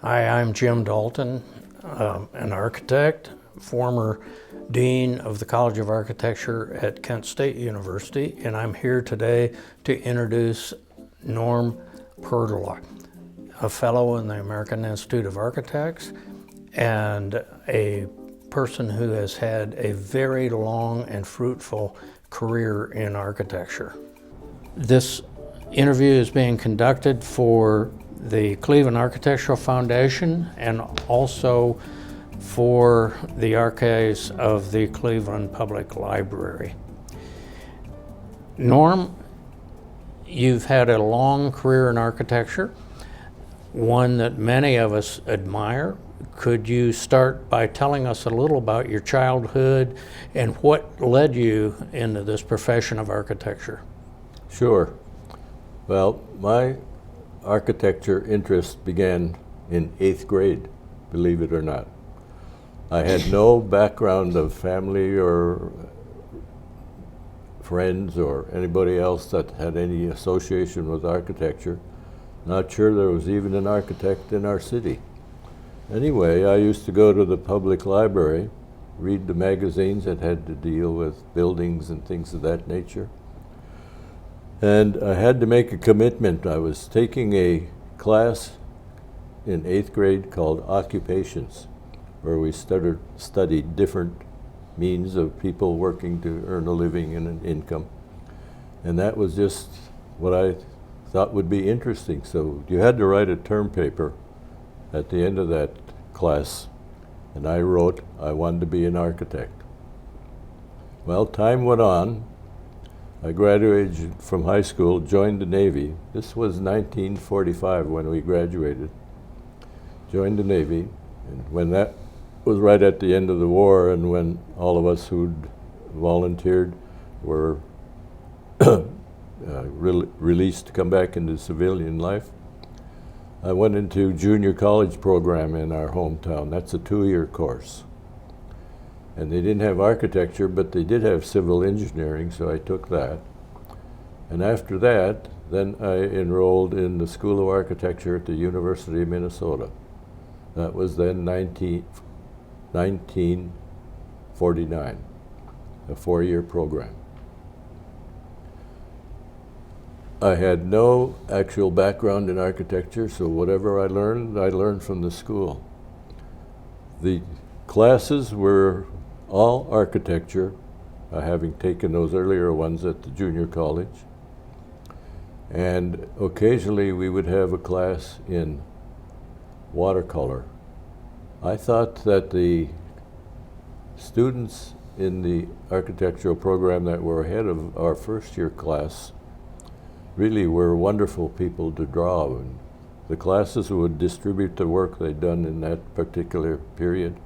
Hi, I'm Jim Dalton, an architect, former Dean of the College of Architecture at Kent State University, and I'm here today to introduce Norm Perttula, a fellow in the American Institute of Architects and a person who has had a very long and fruitful career in architecture. This interview is being conducted for the Cleveland Architectural Foundation and also for the archives of the Cleveland Public Library. Norm, you've had a long career in architecture, one that many of us admire. Could you start by telling us a little about your childhood and what led you into this profession of architecture? Sure. Well, my architecture interest began in 8th grade, believe it or not. I had no background of family or friends or anybody else that had any association with architecture. Not sure there was even an architect in our city. Anyway, I used to go to the public library, read the magazines that had to deal with buildings and things of that nature. And I had to make a commitment. I was taking a class in 8th grade called Occupations, where we studied different means of people working to earn a living and an income. And that was just what I thought would be interesting. So you had to write a term paper at the end of that class, and I wrote, I wanted to be an architect. Well, time went on. I graduated from high school, joined the Navy. This was 1945 when we graduated. Joined the Navy, and when that was right at the end of the war, and when all of us who'd volunteered were released to come back into civilian life, I went into junior college program in our hometown. That's a 2-year course. And they didn't have architecture, but they did have civil engineering, so I took that. And after that, then I enrolled in the School of Architecture at the University of Minnesota. That was then 1949, a 4-year program. I had no actual background in architecture, so whatever I learned from the school. The classes were all architecture, having taken those earlier ones at the junior college. And occasionally we would have a class in watercolor. I thought that the students in the architectural program that were ahead of our first year class really were wonderful people to draw. And the classes would distribute the work they'd done in that particular period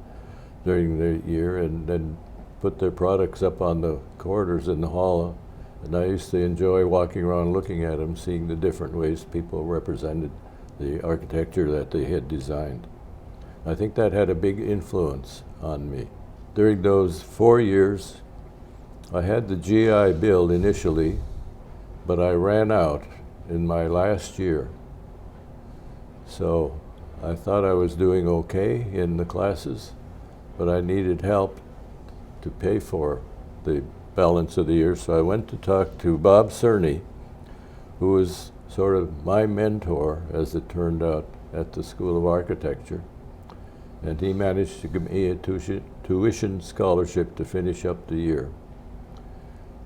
during the year and then put their products up on the corridors in the hall. And I used to enjoy walking around looking at them, seeing the different ways people represented the architecture that they had designed. I think that had a big influence on me. During those 4 years, I had the GI Bill initially, but I ran out in my last year. So I thought I was doing okay in the classes, but I needed help to pay for the balance of the year. So I went to talk to Bob Cerny, who was sort of my mentor, as it turned out, at the School of Architecture. And he managed to give me a tuition scholarship to finish up the year.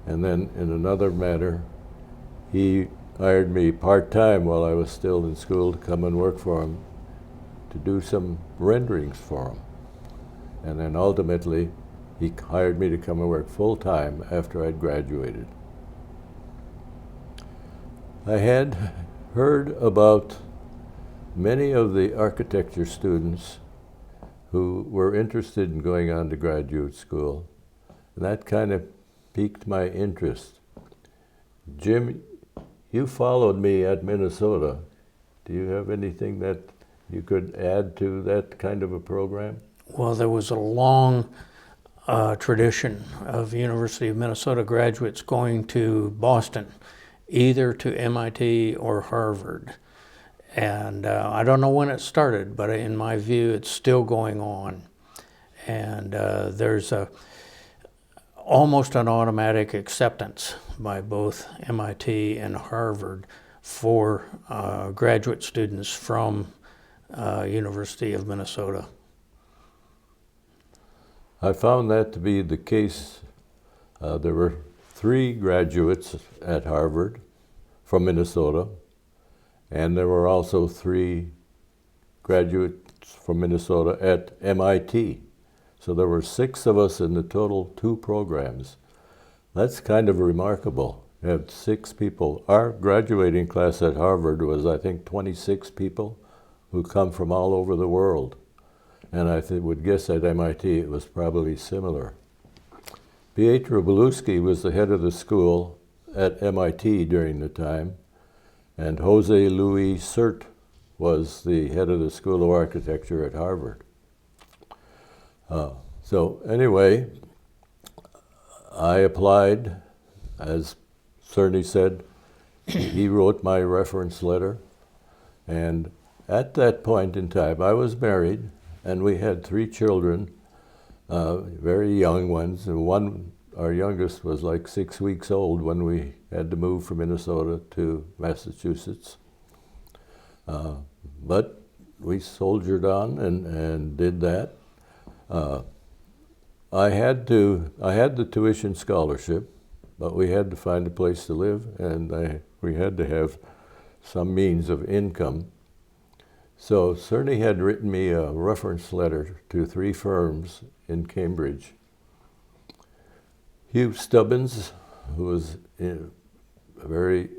And then in another matter, he hired me part-time while I was still in school to come and work for him, to do some renderings for him. And then ultimately, he hired me to come and work full-time after I'd graduated. I had heard about many of the architecture students who were interested in going on to graduate school, and that kind of piqued my interest. Jim, you followed me at Minnesota. Do you have anything that you could add to that kind of a program? Well, there was a long tradition of University of Minnesota graduates going to Boston, either to MIT or Harvard. And I don't know when it started, but in my view, it's still going on. And there's almost an automatic acceptance by both MIT and Harvard for graduate students from University of Minnesota. I found that to be the case. There were 3 graduates at Harvard from Minnesota, and there were also 3 graduates from Minnesota at MIT. So there were 6 of us in the total 2 programs. That's kind of remarkable. You have 6 people. Our graduating class at Harvard was, I think, 26 people who come from all over the world. And I would guess at MIT it was probably similar. Pietro Beluschi was the head of the school at MIT during the time, and Jose Luis Sert was the head of the School of Architecture at Harvard. So anyway, I applied, as Cerny said. He wrote my reference letter, and at that point in time, I was married, and we had 3 children, very young ones. And our youngest was like 6 weeks old when we had to move from Minnesota to Massachusetts. But we soldiered on and did that. I had the tuition scholarship, but we had to find a place to live, and we had to have some means of income. So Cerny had written me a reference letter to 3 firms in Cambridge. Hugh Stubbins, who was a very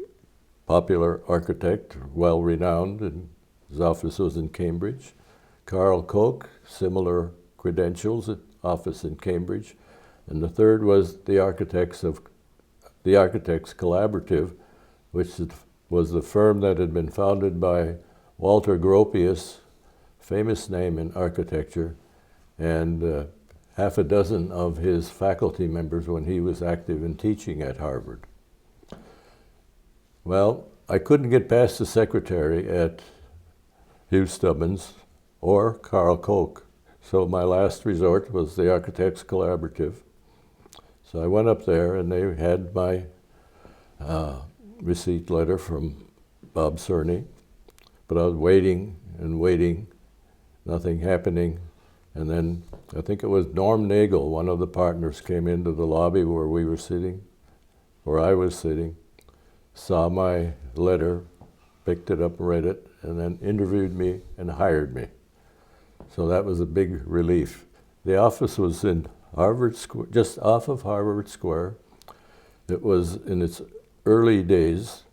popular architect, well-renowned, and his office was in Cambridge. Carl Koch, similar credentials, at office in Cambridge. And the third was the Architects Collaborative, which was the firm that had been founded by Walter Gropius, famous name in architecture, and half a dozen of his faculty members when he was active in teaching at Harvard. Well, I couldn't get past the secretary at Hugh Stubbins or Carl Koch, so my last resort was the Architects Collaborative. So I went up there, and they had my receipt letter from Bob Cerny. But I was waiting and waiting, nothing happening. And then I think it was Norm Nagel, one of the partners, came into the lobby where we were sitting, where I was sitting, saw my letter, picked it up, read it, and then interviewed me and hired me. So that was a big relief. The office was in Harvard Square, just off of Harvard Square. It was in its early days.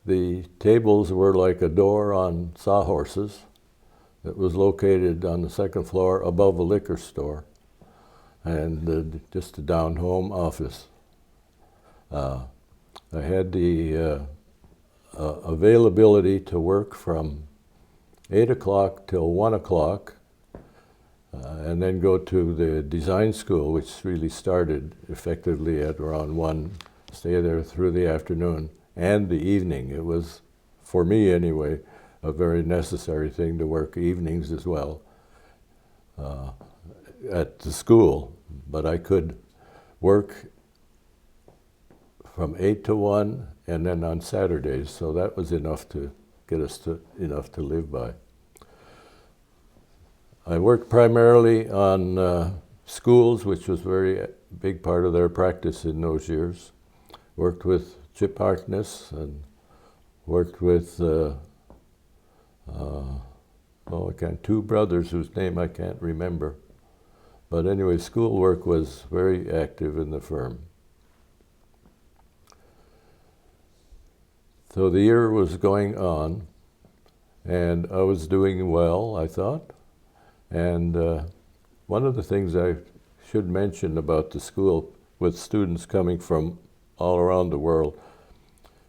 The tables were like a door on sawhorses. It was located on the 2nd floor above a liquor store, and just a down-home office. I had the availability to work from 8 o'clock till 1 o'clock, and then go to the design school, which really started effectively at around 1, stay there through the afternoon and the evening. It was, for me anyway, a very necessary thing to work evenings as well at the school. But I could work from 8 to 1 and then on Saturdays, so that was enough to get us enough to live by. I worked primarily on schools, which was a very big part of their practice in those years. Worked with Chip Harkness and worked with 2 brothers whose name I can't remember. But anyway, schoolwork was very active in the firm. So the year was going on, and I was doing well, I thought. And one of the things I should mention about the school, with students coming from all around the world,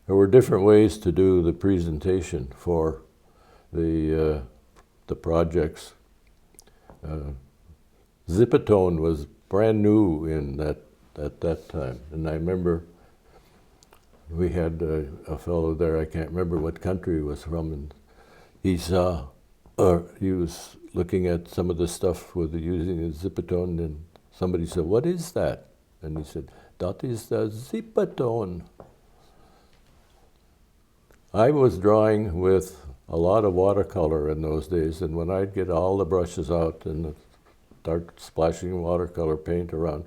there were different ways to do the presentation for the projects. Zipatone was brand new at that time, and I remember we had a fellow there, I can't remember what country he was from, and he saw, or he was looking at some of the stuff with using a zipatone, and somebody said, "What is that?" And he said, "That is the zipatone." I was drawing with a lot of watercolor in those days, and when I'd get all the brushes out and start splashing watercolor paint around,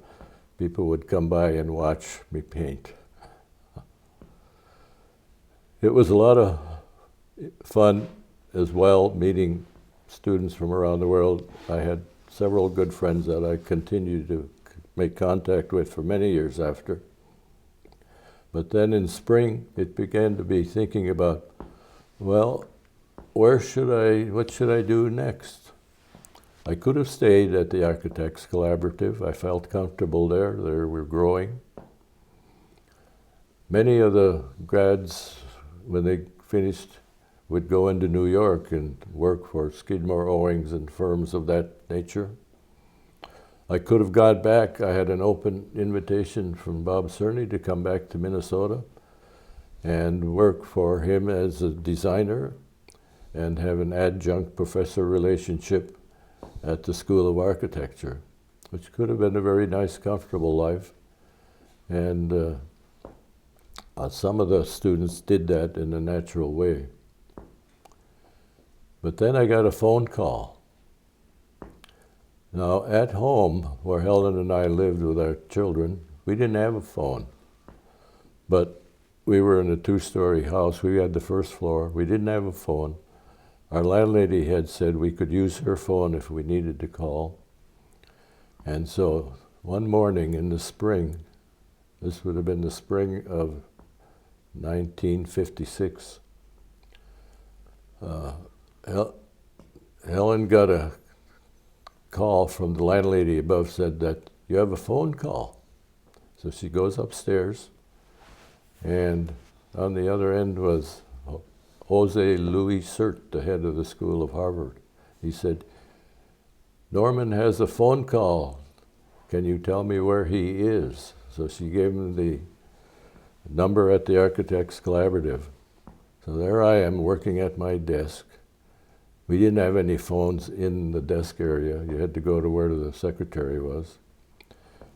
people would come by and watch me paint. It was a lot of fun as well, meeting students from around the world. I had several good friends that I continued to make contact with for many years after. But then in spring, it began to be thinking about, well, what should I do next? I could have stayed at the Architects Collaborative. I felt comfortable there. They were growing. Many of the grads, when they finished, would go into New York and work for Skidmore, Owings and firms of that nature. I could have got back. I had an open invitation from Bob Cerny to come back to Minnesota and work for him as a designer and have an adjunct professor relationship at the School of Architecture, which could have been a very nice, comfortable life. And some of the students did that in a natural way. But then I got a phone call. Now, at home, where Helen and I lived with our children, we didn't have a phone. But we were in a two-story house. We had the first floor. We didn't have a phone. Our landlady had said we could use her phone if we needed to call. And so one morning in the spring, this would have been the spring of 1956, Helen got a call from the landlady above, said that you have a phone call. So she goes upstairs, and on the other end was Jose Louis Cert, the head of the School of Harvard. He said, "Norman has a phone call. Can you tell me where he is?" So she gave him the number at the Architects Collaborative. So there I am working at my desk. We didn't have any phones in the desk area. You had to go to where the secretary was.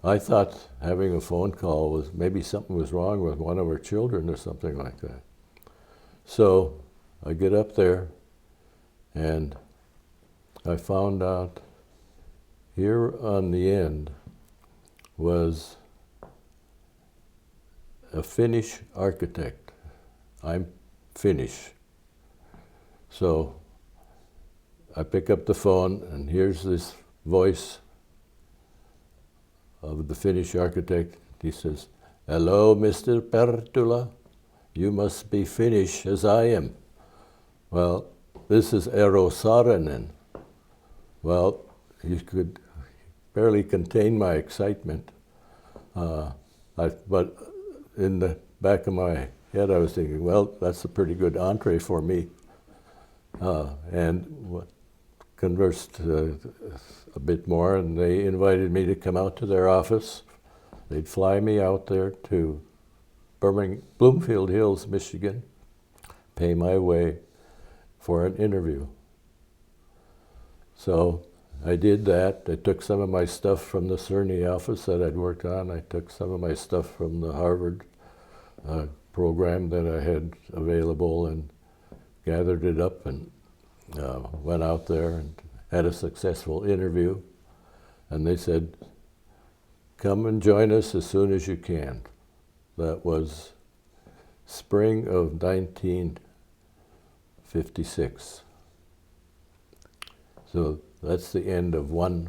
I thought having a phone call was maybe something was wrong with one of our children or something like that. So I get up there and I found out here on the end was a Finnish architect. I'm Finnish. So I pick up the phone and here's this voice of the Finnish architect. He says, "Hello, Mr. Perttula. You must be Finnish as I am." Well, this is Eero Saarinen. Well, you could barely contain my excitement. But in the back of my head, I was thinking, well, that's a pretty good entree for me. And conversed a bit more, and they invited me to come out to their office. They'd fly me out there to Bloomfield Hills, Michigan, pay my way for an interview. So I did that. I took some of my stuff from the Cerny office that I'd worked on. I took some of my stuff from the Harvard program that I had available and gathered it up and went out there and had a successful interview. And they said, "Come and join us as soon as you can." That was spring of 1956. So that's the end of one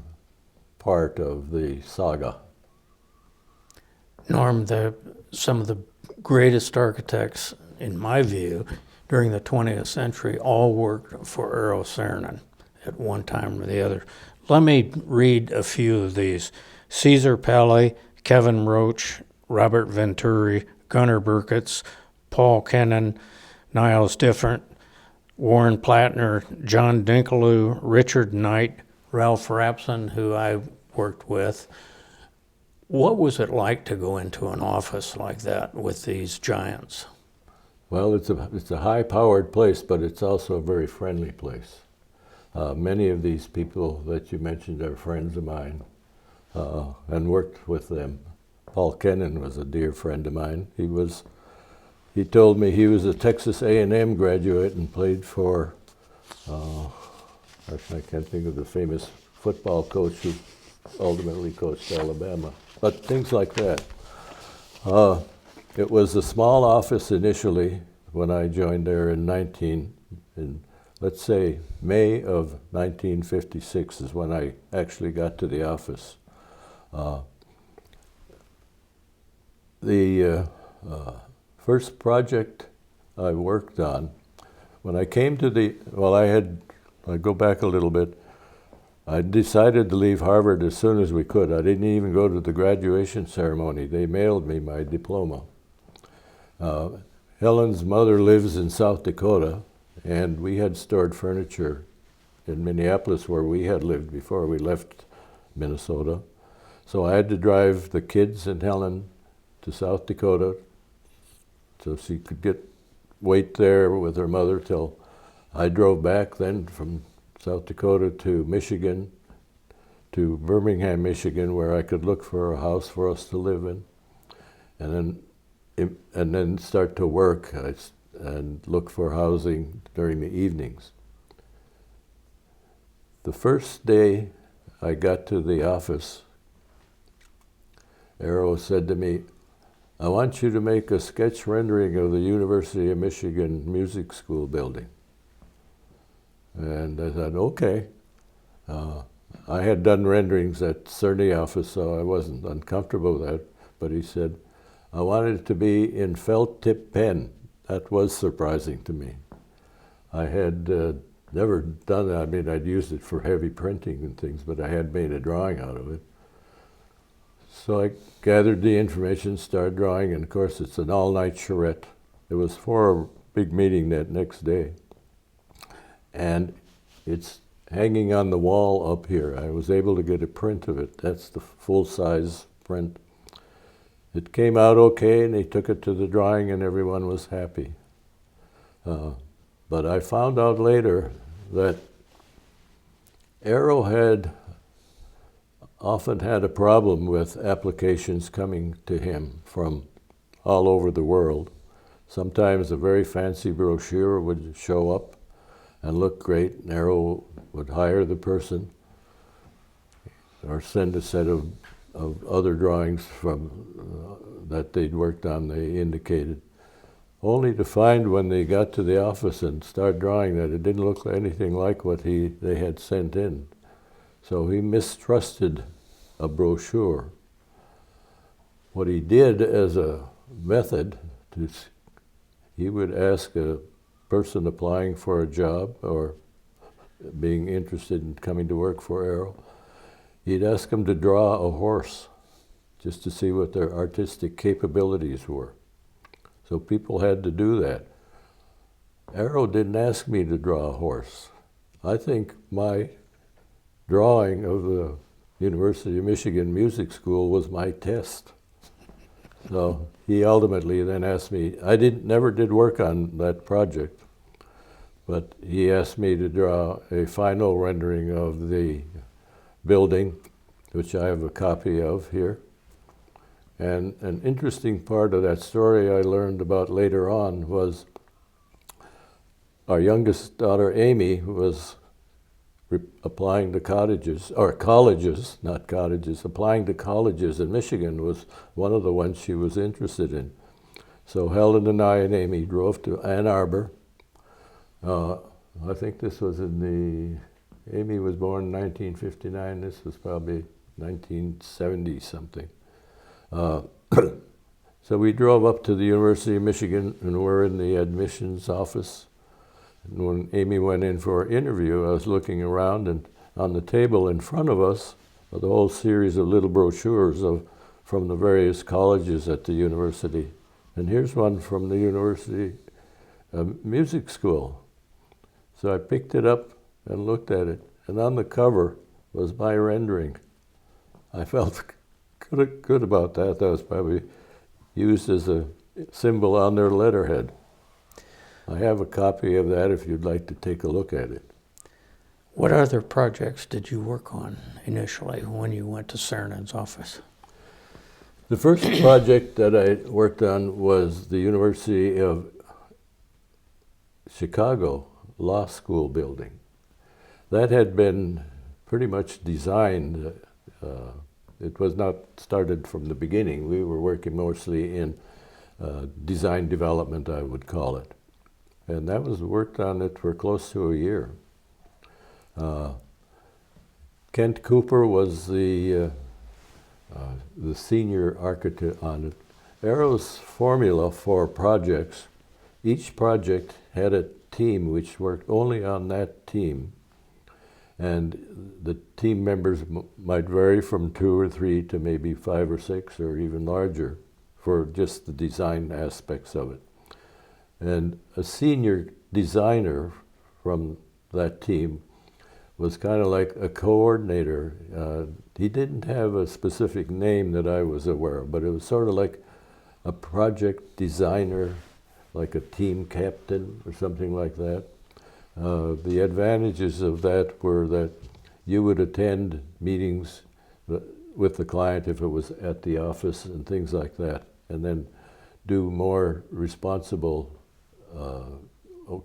part of the saga. Norm, some of the greatest architects, in my view, during the 20th century, all worked for Eero Saarinen at one time or the other. Let me read a few of these. Caesar Pelli, Kevin Roach, Robert Venturi, Gunnar Burkitz, Paul Kennan, Niles Different, Warren Plattner, John Dinkeloo, Richard Knight, Ralph Rapson, who I worked with. What was it like to go into an office like that with these giants? Well, it's a high-powered place, but it's also a very friendly place. Many of these people that you mentioned are friends of mine, and worked with them. Paul Kennan was a dear friend of mine. He told me he was a Texas A&M graduate and played for, I can't think of the famous football coach who ultimately coached Alabama, but things like that. It was a small office initially when I joined there in let's say May of 1956 is when I actually got to the office. The first project I worked on, when I came to I go back a little bit, I decided to leave Harvard as soon as we could. I didn't even go to the graduation ceremony. They mailed me my diploma. Helen's mother lives in South Dakota, and we had stored furniture in Minneapolis where we had lived before we left Minnesota. So I had to drive the kids and Helen to South Dakota so she could wait there with her mother till I drove back then from South Dakota to Michigan, to Birmingham, Michigan, where I could look for a house for us to live in, and then start to work and look for housing during the evenings. The first day I got to the office, Arrow said to me, "I want you to make a sketch rendering of the University of Michigan Music School building." And I said, okay. I had done renderings at CERNI office, so I wasn't uncomfortable with that. But he said, I wanted it to be in felt tip pen. That was surprising to me. I had never done that. I mean, I'd used it for heavy printing and things, but I had made a drawing out of it. So I gathered the information, started drawing, and of course it's an all-night charrette. It was for a big meeting that next day. And it's hanging on the wall up here. I was able to get a print of it. That's the full-size print. It came out okay, and they took it to the drawing, and everyone was happy. But I found out later that Arrow had often had a problem with applications coming to him from all over the world. Sometimes a very fancy brochure would show up and look great, and Arrow would hire the person or send a set of other drawings from that they'd worked on, they indicated, only to find when they got to the office and start drawing that it didn't look anything like what they had sent in. So he mistrusted a brochure. What he did as a method, he would ask a person applying for a job or being interested in coming to work for Arrow, he'd ask them to draw a horse just to see what their artistic capabilities were. So people had to do that. Arrow didn't ask me to draw a horse. I think my drawing of the University of Michigan Music School was my test. So he ultimately then asked me, I never did work on that project, but he asked me to draw a final rendering of the building, which I have a copy of here. And an interesting part of that story I learned about later on was our youngest daughter, Amy, was applying to colleges, not cottages, applying to colleges in Michigan was one of the ones she was interested in. So Helen and I and Amy drove to Ann Arbor. I think this was Amy was born in 1959, this was probably 1970 something. So we drove up to the University of Michigan and we're in the admissions office. And when Amy went in for her interview, I was looking around, and on the table in front of us were the whole series of little brochures from the various colleges at the university. And here's one from the University Music School. So I picked it up and looked at it, and on the cover was my rendering. I felt good about that. That was probably used as a symbol on their letterhead. I have a copy of that if you'd like to take a look at it. What other projects did you work on initially when you went to Saarinen's office? The first project that I worked on was the University of Chicago Law School building. That had been pretty much designed. It was not started from the beginning. We were working mostly in design development, I would call it. And that was worked on it for close to a year. Kent Cooper was the senior architect on it. Arrow's formula for projects, each project had a team which worked only on that team. And the team members might vary from 2 or 3 to maybe 5 or 6 or even larger for just the design aspects of it. And a senior designer from that team was kind of like a coordinator. He didn't have a specific name that I was aware of, but it was sort of like a project designer, like a team captain or something like that. The advantages of that were that you would attend meetings with the client if it was at the office and things like that, and then do more responsible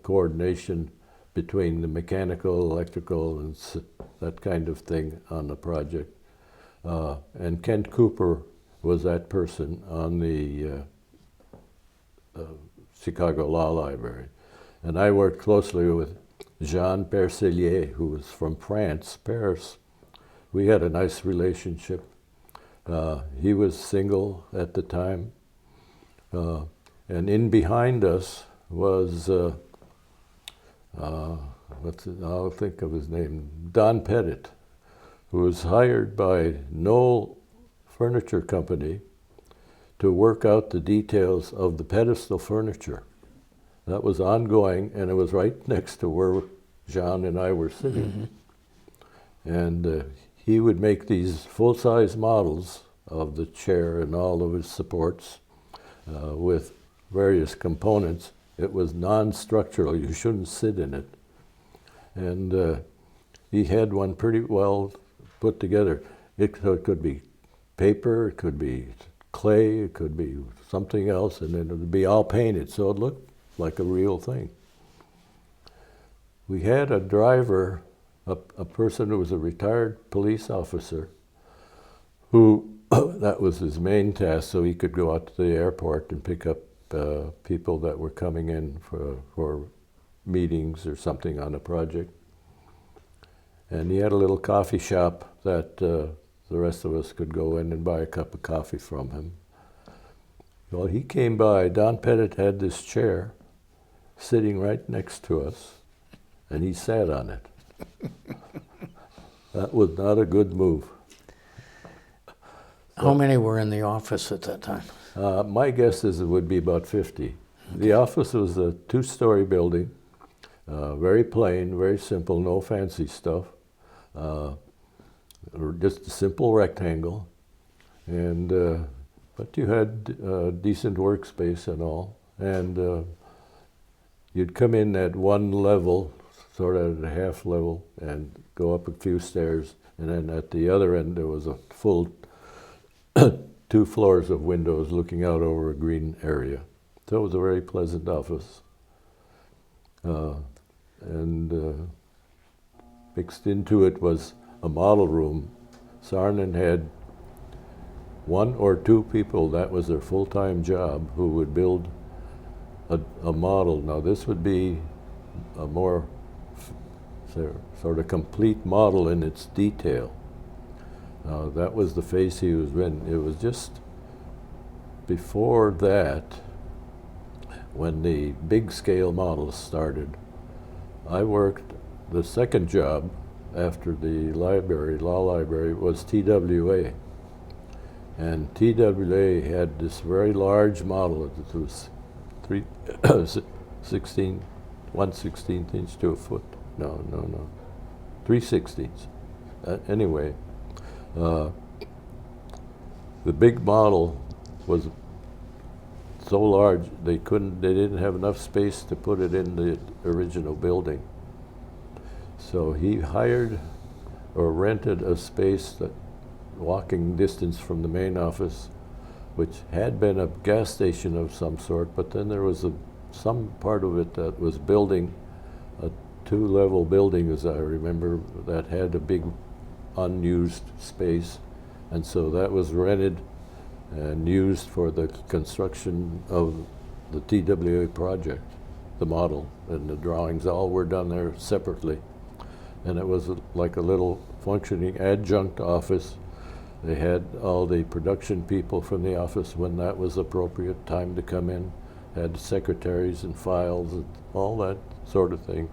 coordination between the mechanical, electrical, and that kind of thing on the project. And Kent Cooper was that person on the Chicago Law Library. And I worked closely with Jean Perttula, who was from France, Paris. We had a nice relationship. He was single at the time. And in behind us was, I'll think of his name, Don Pettit, who was hired by Knoll Furniture Company to work out the details of the pedestal furniture. That was ongoing, and it was right next to where Jean and I were sitting. Mm-hmm. And he would make these full-size models of the chair and all of its supports with various components. It was non-structural. You shouldn't sit in it. And he had one pretty well put together. It could be paper, it could be clay, it could be something else, and then it would be all painted, so it looked like a real thing. We had a driver, a person who was a retired police officer, who that was his main task, so he could go out to the airport and pick up people that were coming in for meetings or something on a project. And he had a little coffee shop that the rest of us could go in and buy a cup of coffee from him. Well, he came by. Don Pettit had this chair sitting right next to us, and he sat on it. That was not a good move. How many were in the office at that time? My guess is it would be about 50. Okay. The office was a 2-story building, very plain, very simple, no fancy stuff. Just a simple rectangle, and but you had decent workspace and all, and you'd come in at one level, sort of at a half level, and go up a few stairs, and then at the other end there was a full 2 floors of windows looking out over a green area. So it was a very pleasant office. And mixed into it was a model room. Saarinen had 1 or 2 people, that was their full-time job, who would build a model. Now this would be a more sort of complete model in its detail. That was the phase he was in. It was just before that, when the big scale models started. I worked, the second job after the library, law library, was TWA. And TWA had this very large model. It was 1/16 inch to a foot. No. 3/16. Anyway, the big model was so large they didn't have enough space to put it in the original building. So he hired or rented a space that walking distance from the main office, which had been a gas station of some sort, but then there was some part of it that was building a two-level building, as I remember, that had a big unused space, and so that was rented and used for the construction of the TWA project, the model, and the drawings all were done there separately. And it was like a little functioning adjunct office. They had all the production people from the office when that was appropriate time to come in, had secretaries and files and all that sort of thing,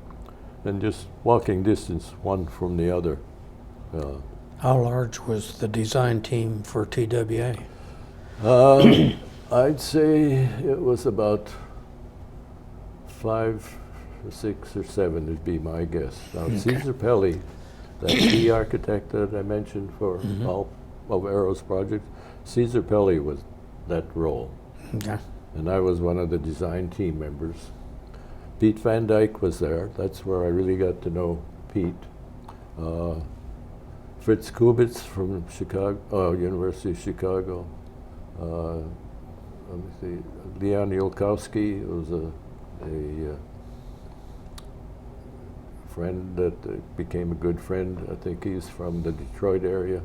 and just walking distance one from the other. How large was the design team for TWA? I'd say it was about 5 or 6 or 7 would be my guess. Now, Okay. Caesar Pelli, that key architect that I mentioned for all of Arrow's projects, Caesar Pelli was that role. Okay. And I was one of the design team members. Pete Van Dyke was there. That's where I really got to know Pete. Fritz Kubitz from Chicago, University of Chicago. Let me see, Leon Yolkowski was a friend that became a good friend. I think he's from the Detroit area.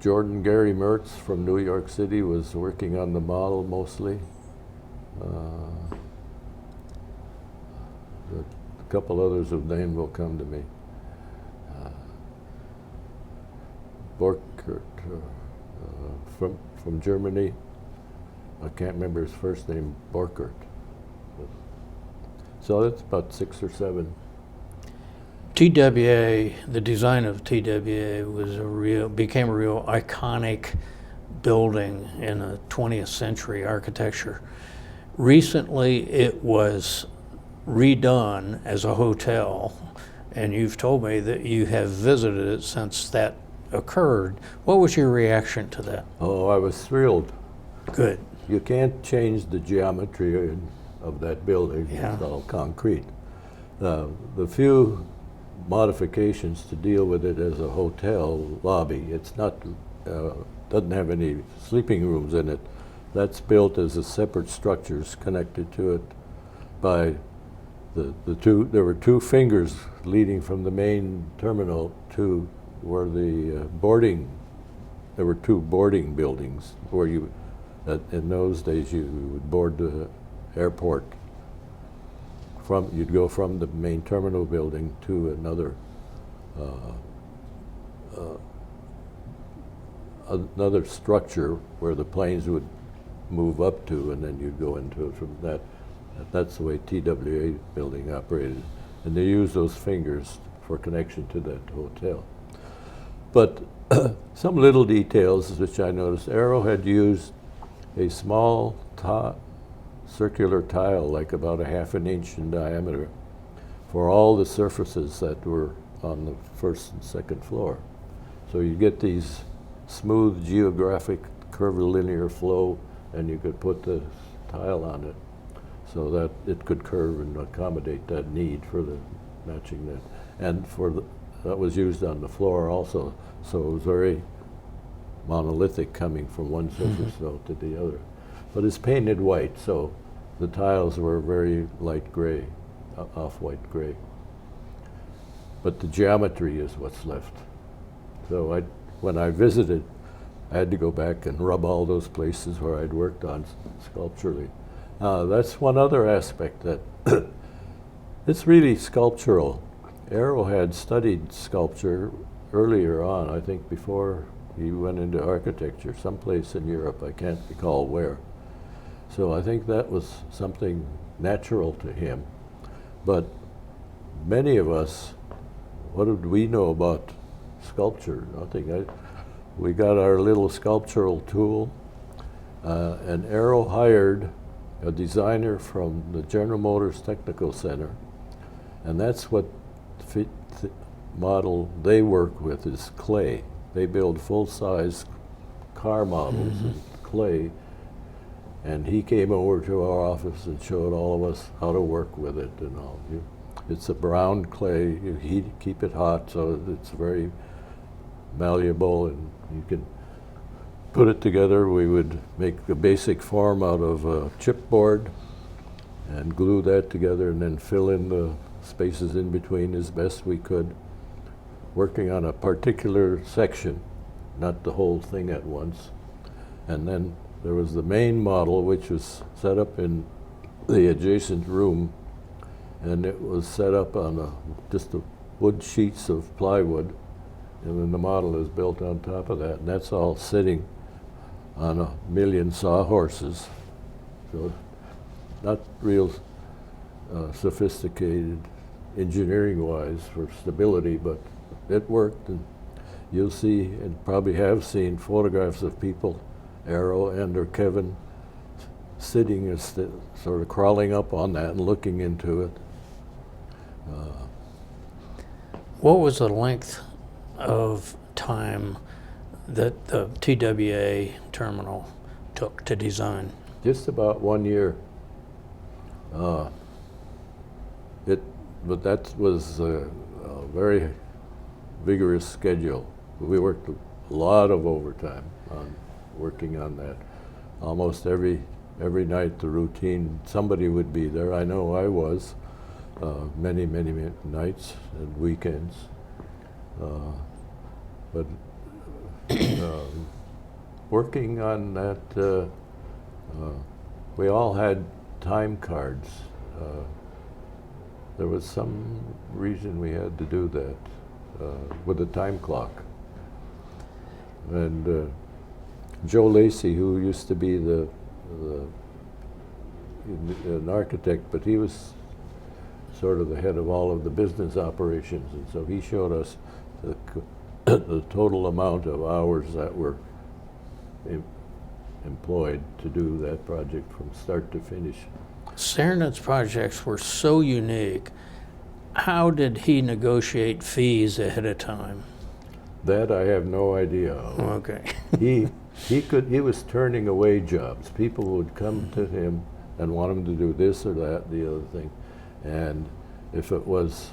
Jordan Gary Mertz from New York City was working on the model mostly. A couple others of name will come to me. Borkert from Germany. I can't remember his first name, Borkert. So that's about 6 or 7. TWA, the design of TWA became a real iconic building in a 20th century architecture. Recently, it was redone as a hotel, and you've told me that you have visited it since that occurred. What was your reaction to that? Oh, I was thrilled. Good. You can't change the geometry of that building. Yeah. It's all concrete. The few modifications to deal with it as a hotel lobby, it's not, doesn't have any sleeping rooms in it. That's built as a separate structures connected to it by there were 2 fingers leading from the main terminal to where the there were 2 boarding buildings where in those days you would board the airport. You'd go from the main terminal building to another structure where the planes would move up to, and then you'd go into it from that. That's the way TWA building operated. And they used those fingers for connection to that hotel. But some little details which I noticed, Arrow had used a small circular tile, like about 1/2 inch in diameter, for all the surfaces that were on the first and second floor. So you get these smooth geographic curvilinear flow, and you could put the tile on it so that it could curve and accommodate that need for the matching that. And that was used on the floor also, so it was very monolithic coming from one surface though to the other. But it's painted white, so the tiles were very light gray, off-white gray. But the geometry is what's left. So when I visited, I had to go back and rub all those places where I'd worked on sculpturally. That's one other aspect that it's really sculptural. Arrow had studied sculpture earlier on, I think before he went into architecture, someplace in Europe, I can't recall where. So I think that was something natural to him. But many of us, what did we know about sculpture? Nothing. We got our little sculptural tool, and Arrow hired a designer from the General Motors Technical Center, and that's what model they work with is clay. They build full-size car models and clay, and he came over to our office and showed all of us how to work with it and all. It's a brown clay. You keep it hot so it's very malleable, and you can put it together. We would make a basic form out of a chipboard and glue that together and then fill in the spaces in between as best we could, working on a particular section, not the whole thing at once. And then there was the main model, which was set up in the adjacent room, and it was set up on just wood sheets of plywood, and then the model is built on top of that, and that's all sitting on 1,000,000 sawhorses. So not real sophisticated engineering-wise for stability, but it worked. And you'll see, and probably have seen, photographs of people, Arrow and or Kevin, sitting and sort of crawling up on that and looking into it. What was the length of time that the TWA terminal took to design? Just about 1 year. But that was a very vigorous schedule. We worked a lot of overtime on working on that. Almost every night, the routine, somebody would be there. I know I was, many nights and weekends. But working on that, we all had time cards. There was some reason we had to do that with a time clock. And Joe Lacey, who used to be an architect, but he was sort of the head of all of the business operations, and so he showed us the total amount of hours that were employed to do that project from start to finish. Cernet's projects were so unique. How did he negotiate fees ahead of time? That I have no idea of. Okay. He was turning away jobs. People would come to him and want him to do this or that, the other thing, and if it was,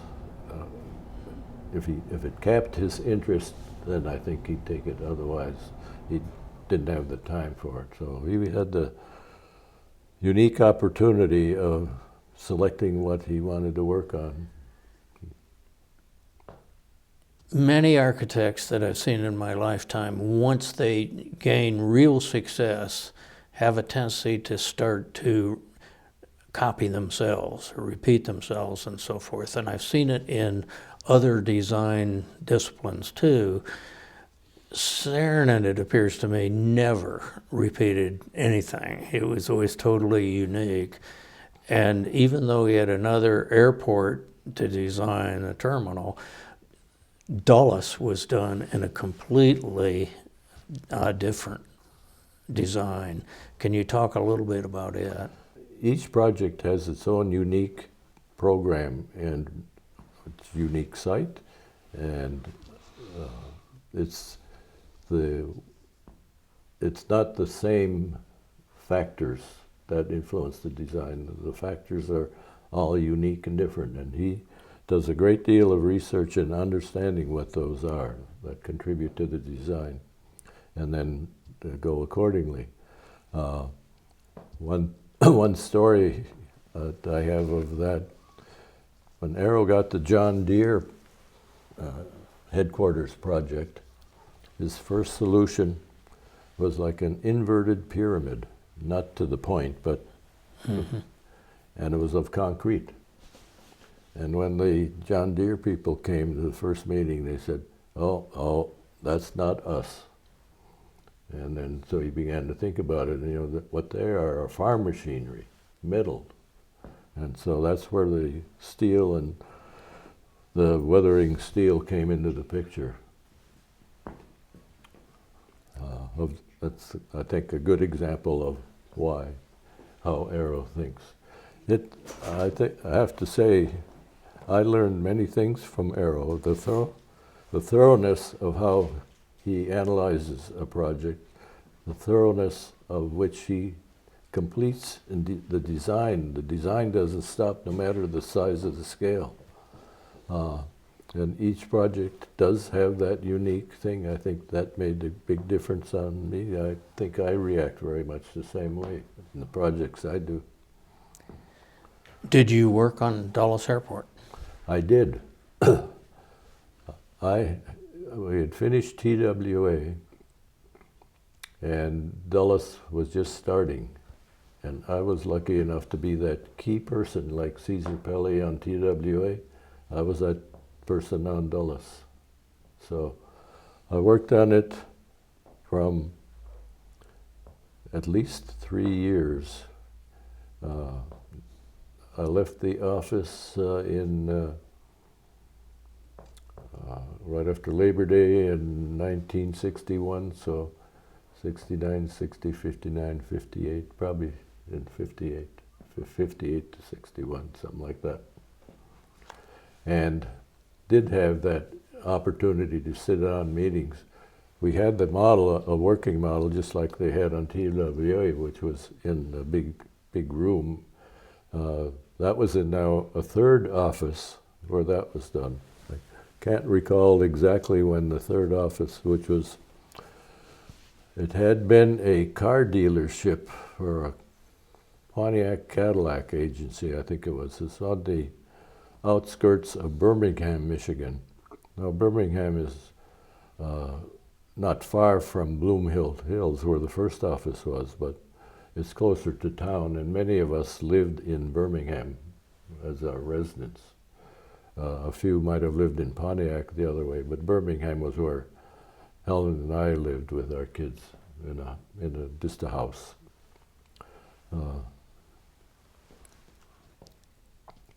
if it capped his interest, then I think he'd take it. Otherwise, he didn't have the time for it. So he had the unique opportunity of selecting what he wanted to work on. Many architects that I've seen in my lifetime, once they gain real success, have a tendency to start to copy themselves or repeat themselves and so forth. And I've seen it in other design disciplines too. Cernet, it appears to me, never repeated anything. It was always totally unique. And even though he had another airport to design, a terminal, Dulles was done in a completely different design. Can you talk a little bit about it? Each project has its own unique program and its unique site, and it's not the same factors that influence the design. The factors are all unique and different, and he does a great deal of research and understanding what those are that contribute to the design, and then go accordingly. One story that I have of that, when Arrow got the John Deere headquarters project, his first solution was like an inverted pyramid, not to the point, but, and it was of concrete. And when the John Deere people came to the first meeting, they said, oh, that's not us. And then, so he began to think about it, and you know, what they are farm machinery, metal. And so that's where the steel and the weathering steel came into the picture. That's, I think, a good example of how Arrow thinks. I have to say, I learned many things from Arrow. The thoroughness of how he analyzes a project, the thoroughness of which he completes in the design. The design doesn't stop no matter the size of the scale. And each project does have that unique thing. I think that made a big difference on me. I think I react very much the same way in the projects I do. Did you work on Dulles Airport? I did. We had finished TWA, and Dulles was just starting. And I was lucky enough to be that key person, like Caesar Pelli on TWA. I was that person on Dulles. So I worked on it from at least 3 years. I left the office right after Labor Day in 1961, so 69, 60, 59, 58, probably in 58, 58 to 61, something like that. And did have that opportunity to sit on meetings. We had the model, a working model, just like they had on TWA, which was in a big room. That was in now a third office where that was done. I can't recall exactly when the third office, which was, it had been a car dealership for a Pontiac Cadillac agency, I think it was. It's on the outskirts of Birmingham, Michigan. Now Birmingham is not far from Bloom Hills, where the first office was, but it's closer to town, and many of us lived in Birmingham as our residents. A few might have lived in Pontiac the other way, but Birmingham was where Helen and I lived with our kids in just a house.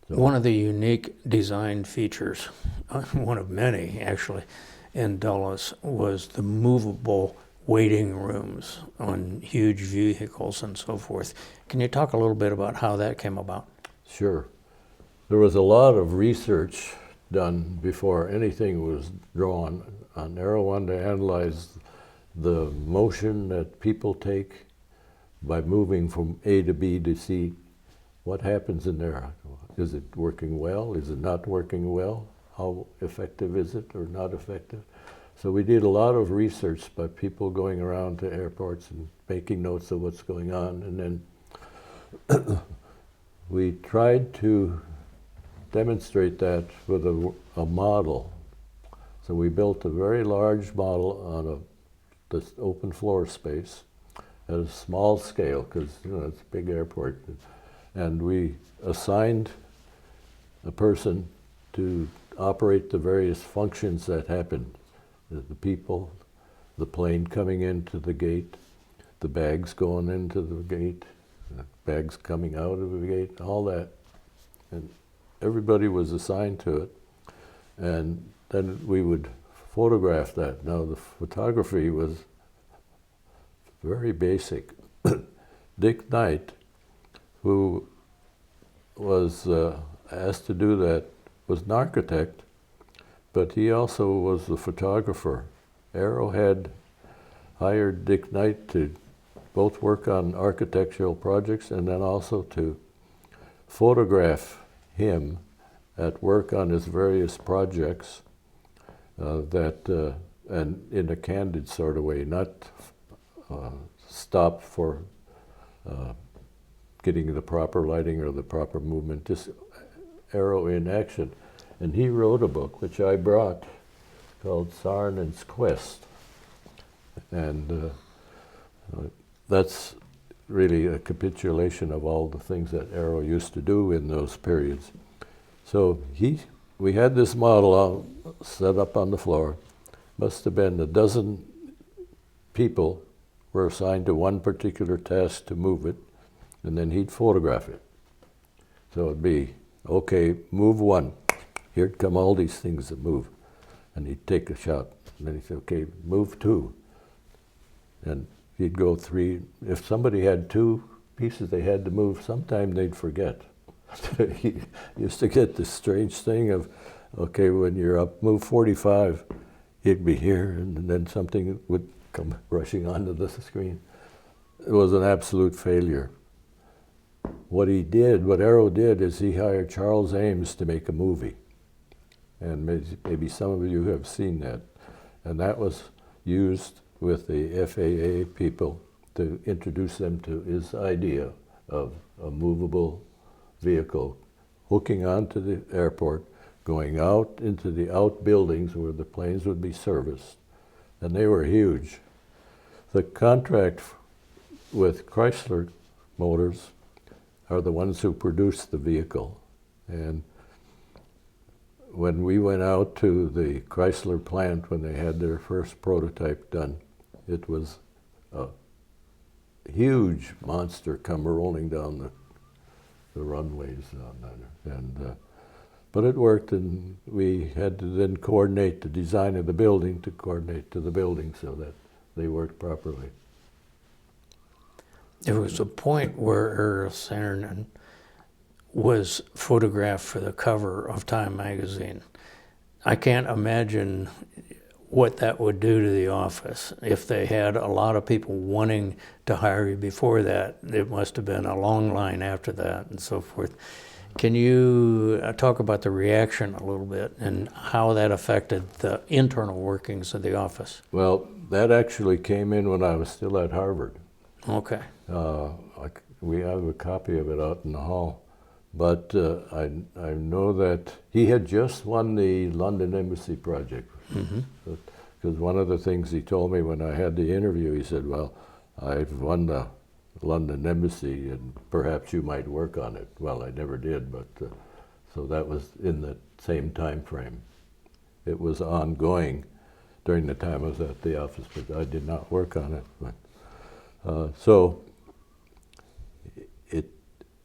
One of the unique design features, one of many actually, in Dulles was the movable waiting rooms on huge vehicles and so forth. Can you talk a little bit about how that came about? Sure. There was a lot of research done before anything was drawn. Aero wanted to analyze the motion that people take by moving from A to B to C. What happens in there? Is it working well? Is it not working well? How effective is it or not effective? So we did a lot of research by people going around to airports and making notes of what's going on. And then we tried to demonstrate that with a model. So we built a very large model on this open floor space at a small scale, because it's a big airport. And we assigned a person to operate the various functions that happened. The people, the plane coming into the gate, the bags going into the gate, the bags coming out of the gate, all that. And everybody was assigned to it. And then we would photograph that. Now the photography was very basic. Dick Knight, who was asked to do that, was an architect, but he also was the photographer. Aero had hired Dick Knight to both work on architectural projects and then also to photograph him at work on his various projects and in a candid sort of way, not stop for getting the proper lighting or the proper movement, just Aero in action. And he wrote a book, which I brought, called Saarinen's Quest. And that's really a capitulation of all the things that Aero used to do in those periods. So we had this model set up on the floor. Must have been a dozen people were assigned to one particular task to move it, and then he'd photograph it. So it'd be, okay, move one. Here'd come all these things that move. And he'd take a shot. And then he'd say, okay, move two. And he'd go three. If somebody had two pieces they had to move, sometime they'd forget. He used to get this strange thing of, okay, when you're up, move 45, he'd be here, and then something would come rushing onto the screen. It was an absolute failure. What Arrow did is he hired Charles Ames to make a movie. And maybe some of you have seen that. And that was used with the FAA people to introduce them to his idea of a movable vehicle hooking onto the airport, going out into the outbuildings where the planes would be serviced. And they were huge. The contract with Chrysler Motors are the ones who produced the vehicle. And when we went out to the Chrysler plant when they had their first prototype done, it was a huge monster come rolling down the runways on that. And, but it worked, and we had to then coordinate the design of the building to coordinate to the building so that they worked properly. There was a point where Errol Saarinen was photographed for the cover of Time magazine. I can't imagine what that would do to the office. If they had a lot of people wanting to hire you before that, it must have been a long line after that and so forth. Can you talk about the reaction a little bit and how that affected the internal workings of the office? Well, that actually came in when I was still at Harvard. Okay. We have a copy of it out in the hall. But I know that he had just won the London Embassy project. Because one of the things he told me when I had the interview, he said, well, I've won the London Embassy and perhaps you might work on it. Well, I never did, but so that was in the same time frame. It was ongoing during the time I was at the office, but I did not work on it. But, so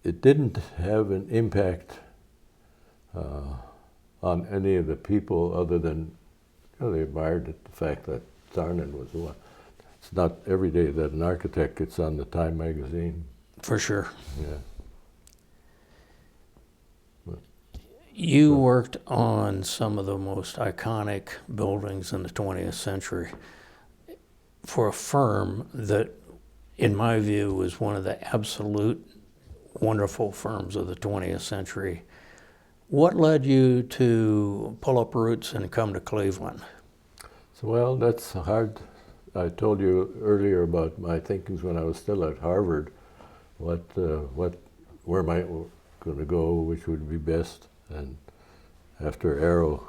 it didn't have an impact on any of the people other than they admired the fact that Saarinen was one. It's not every day that an architect gets on the Time magazine. For sure. Yeah. You worked on some of the most iconic buildings in the 20th century for a firm that, in my view, was one of the absolute wonderful firms of the 20th century. What led you to pull up roots and come to Cleveland? So, well, that's hard. I told you earlier about my thinkings when I was still at Harvard, where am I going to go, which would be best. And after Arrow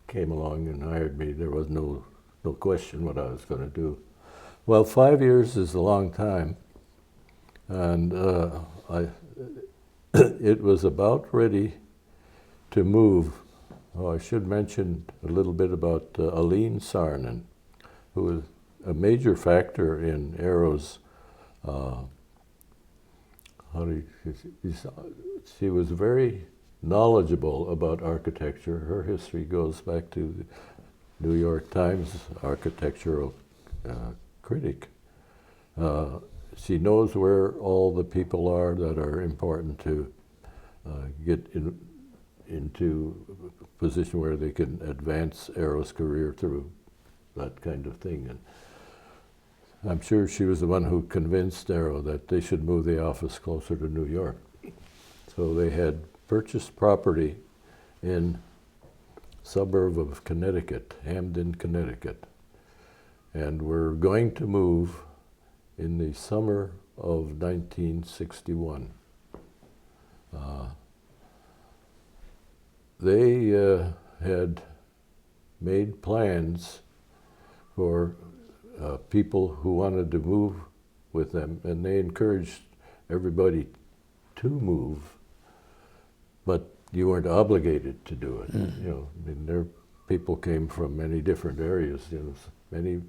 came along and hired me, there was no question what I was going to do. Well, 5 years is a long time, and it was about ready to move. Oh, I should mention a little bit about Aline Saarinen, who was a major factor in Arrow's. She was very knowledgeable about architecture. Her history goes back to the New York Times architectural critic. She knows where all the people are that are important to get into a position where they can advance Arrow's career through that kind of thing. And I'm sure she was the one who convinced Arrow that they should move the office closer to New York. So they had purchased property in suburb of Connecticut, Hamden, Connecticut, and were going to move in the summer of 1961. They had made plans for people who wanted to move with them, and they encouraged everybody to move, but you weren't obligated to do it. You know, I mean, their people came from many different areas. You know, many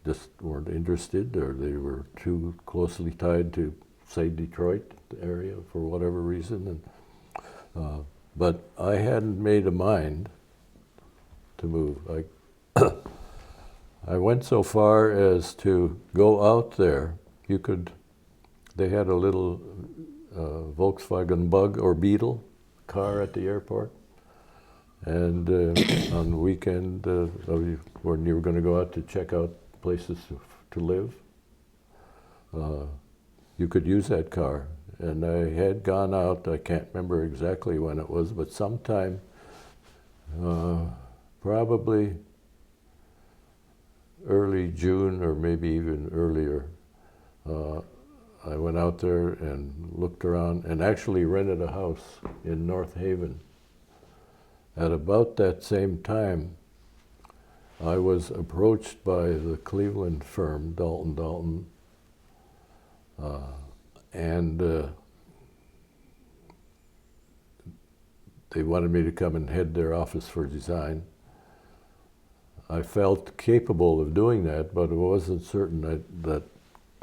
just weren't interested, or they were too closely tied to, say, Detroit area for whatever reason. And but I hadn't made a mind to move. I went so far as to go out there. They had a little Volkswagen Bug or Beetle car at the airport, And on the weekend, when you were going to go out to check out places to live, you could use that car. And I had gone out, I can't remember exactly when it was, but sometime, probably early June or maybe even earlier, I went out there and looked around and actually rented a house in North Haven. At about that same time, I was approached by the Cleveland firm, Dalton, and they wanted me to come and head their office for design. I felt capable of doing that, but I wasn't certain that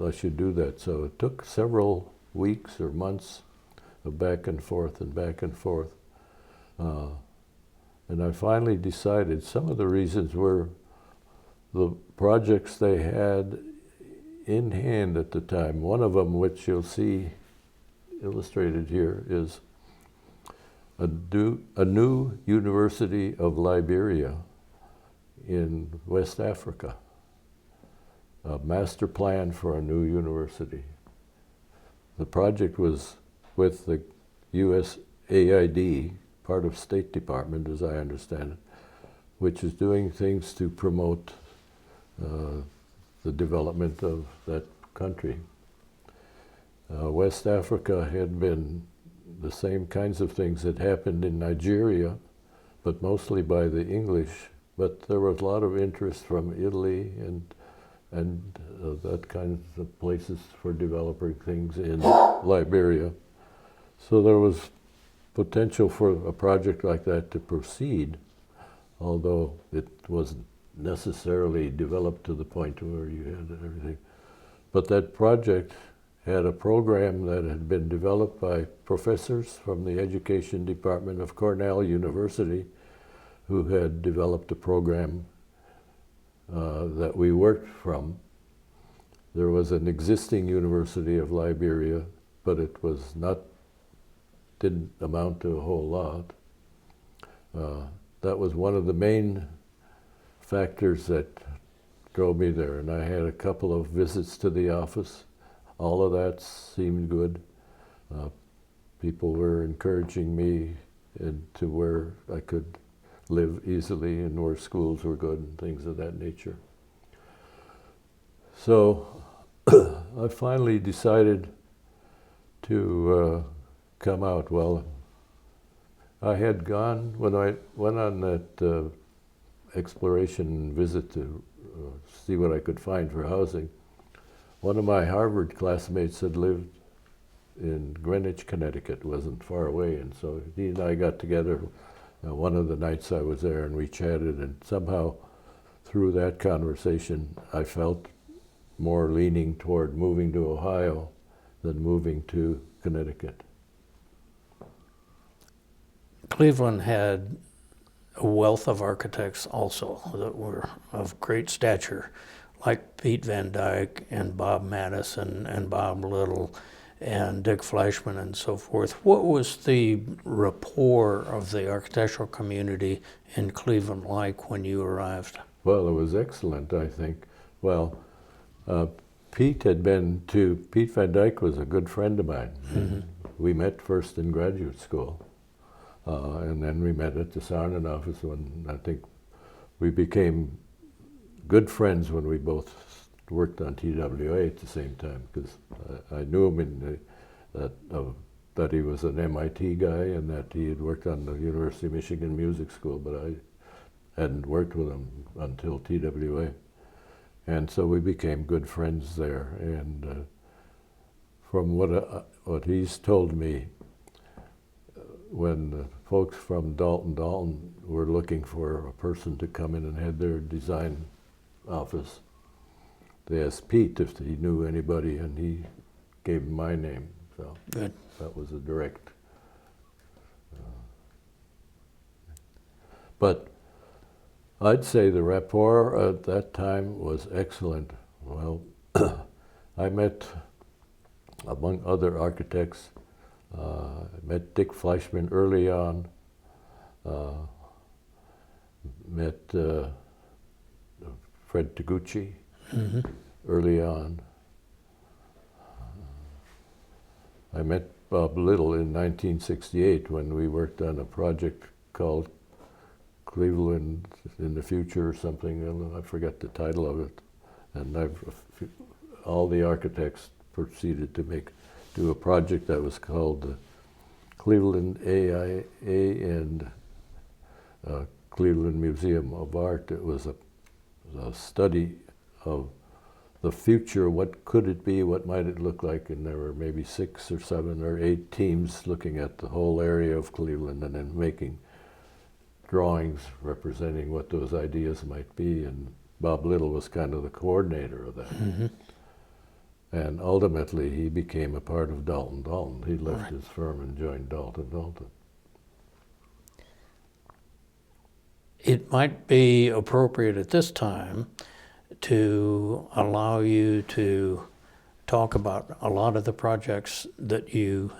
I should do that. So it took several weeks or months of back and forth and back and forth. And I finally decided some of the reasons were the projects they had in hand at the time. One of them, which you'll see illustrated here, is a new University of Liberia in West Africa. A master plan for a new university. The project was with the USAID, part of State Department as I understand it, which is doing things to promote the development of that country. West Africa had been the same kinds of things that happened in Nigeria, but mostly by the English. But there was a lot of interest from Italy and that kind of places for developing things in Liberia. So there was potential for a project like that to proceed, although it wasn't necessarily developed to the point where you had everything. But that project had a program that had been developed by professors from the Education Department of Cornell University, who had developed a program that we worked from. There was an existing University of Liberia, but it didn't amount to a whole lot. That was one of the main factors that drove me there, and I had a couple of visits to the office. All of that seemed good. People were encouraging me into where I could live easily and where schools were good and things of that nature. So I finally decided to come out. Well, I had gone, when I went on that exploration visit to see what I could find for housing, one of my Harvard classmates had lived in Greenwich, Connecticut. It wasn't far away, and so he and I got together one of the nights I was there, and we chatted, and somehow through that conversation I felt more leaning toward moving to Ohio than moving to Connecticut. Cleveland had a wealth of architects also that were of great stature, like Pete Van Dyke and Bob Madison and Bob Little and Dick Fleischman and so forth. What was the rapport of the architectural community in Cleveland like when you arrived? Well, it was excellent, I think. Well, Pete Van Dyke was a good friend of mine. Mm-hmm. We met first in graduate school, and then we met at the Sarnan office when I think we became good friends when we both worked on TWA at the same time, because I knew him that he was an MIT guy and that he had worked on the University of Michigan Music School, but I hadn't worked with him until TWA. And so we became good friends there. And from what he's told me, when the folks from Dalton were looking for a person to come in and head their design office, they asked Pete if he knew anybody, and he gave him my name. So good. That was a direct. But I'd say the rapport at that time was excellent. Well, I met, among other architects, I met Dick Fleischman early on. met Fred Taguchi early on. I met Bob Little in 1968 when we worked on a project called Cleveland in the Future or something. I forget the title of it. And all the architects proceeded to do a project that was called the Cleveland AIA and Cleveland Museum of Art. It was a study of the future, what could it be, what might it look like, and there were maybe 6 or 7 or 8 teams looking at the whole area of Cleveland and then making drawings representing what those ideas might be, and Bob Little was kind of the coordinator of that. And ultimately he became a part of Dalton Dalton. He left his firm and joined Dalton Dalton. It might be appropriate at this time to allow you to talk about a lot of the projects that you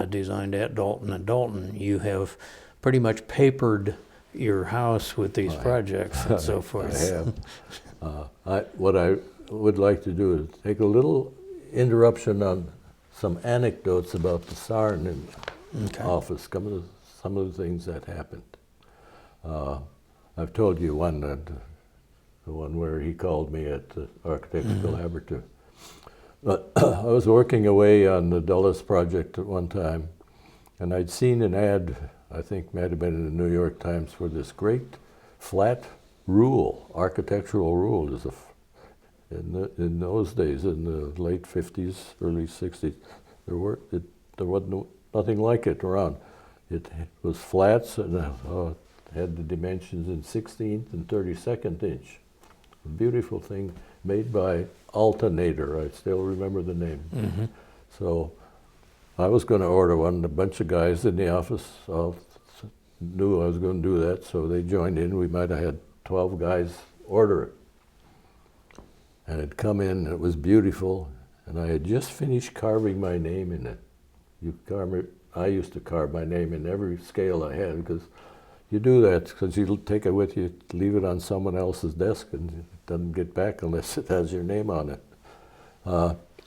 designed at Dalton and Dalton. You have pretty much papered your house with these projects and so forth. I have. What I would like to do is take a little interruption on some anecdotes about the Saarinen office, some of the things that happened. I've told you one, the one where he called me at the Architects Collaborative. But I was working away on the Dulles project at one time, and I'd seen an ad, I think might have been in the New York Times, for this great flat rule, architectural rule. In those days, in the late 50s, early 60s, there wasn't nothing like it around. It was flats and had the dimensions in 16th and 32nd inch. A beautiful thing made by Alternator. I still remember the name. So I was going to order one. A bunch of guys in the office all knew I was going to do that, so they joined in. We might have had 12 guys order it. And it come in, and it was beautiful, and I had just finished carving my name in it. I used to carve my name in every scale I had, because you do that because you take it with you, leave it on someone else's desk, and it doesn't get back unless it has your name on it.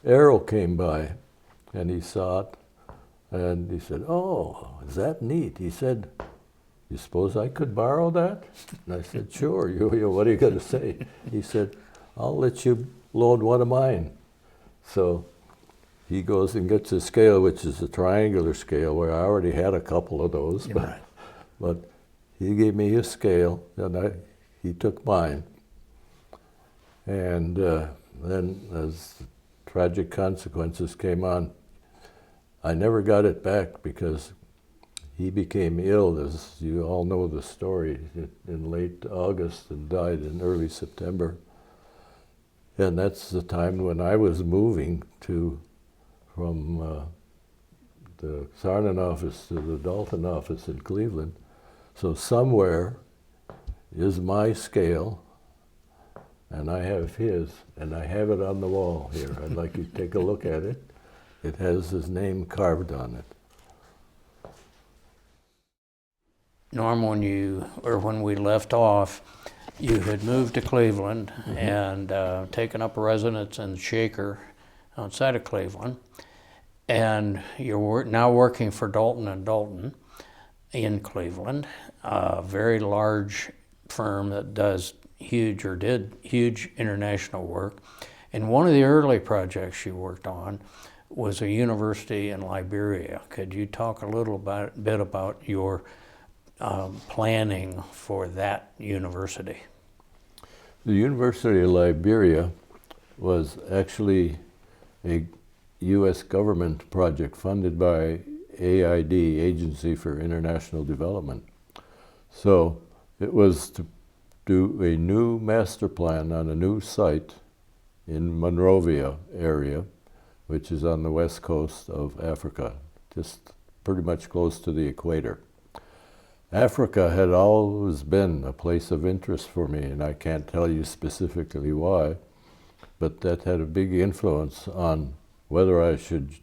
Errol came by, and he saw it, and he said, "Oh, is that neat?" He said, "You suppose I could borrow that?" And I said, "Sure, what are you going to say?" He said, "I'll let you load one of mine." So he goes and gets a scale, which is a triangular scale, where I already had a couple of those. But he gave me his scale, and he took mine. And then as tragic consequences came on, I never got it back because he became ill, as you all know the story, in late August and died in early September. And that's the time when I was moving from the Saarinen office to the Dalton office in Cleveland. So somewhere is my scale, and I have his, and I have it on the wall here. I'd like you to take a look at it. It has his name carved on it. Norm, when we left off, you had moved to Cleveland and taken up residence in Shaker outside of Cleveland, and you're now working for Dalton and Dalton in Cleveland, a very large firm that did huge international work. And one of the early projects you worked on was a university in Liberia. Could you talk a little bit about your planning for that university? The University of Liberia was actually a U.S. government project funded by AID, Agency for International Development. So it was to do a new master plan on a new site in Monrovia area, which is on the west coast of Africa, just pretty much close to the equator. Africa had always been a place of interest for me, and I can't tell you specifically why, but that had a big influence on whether I should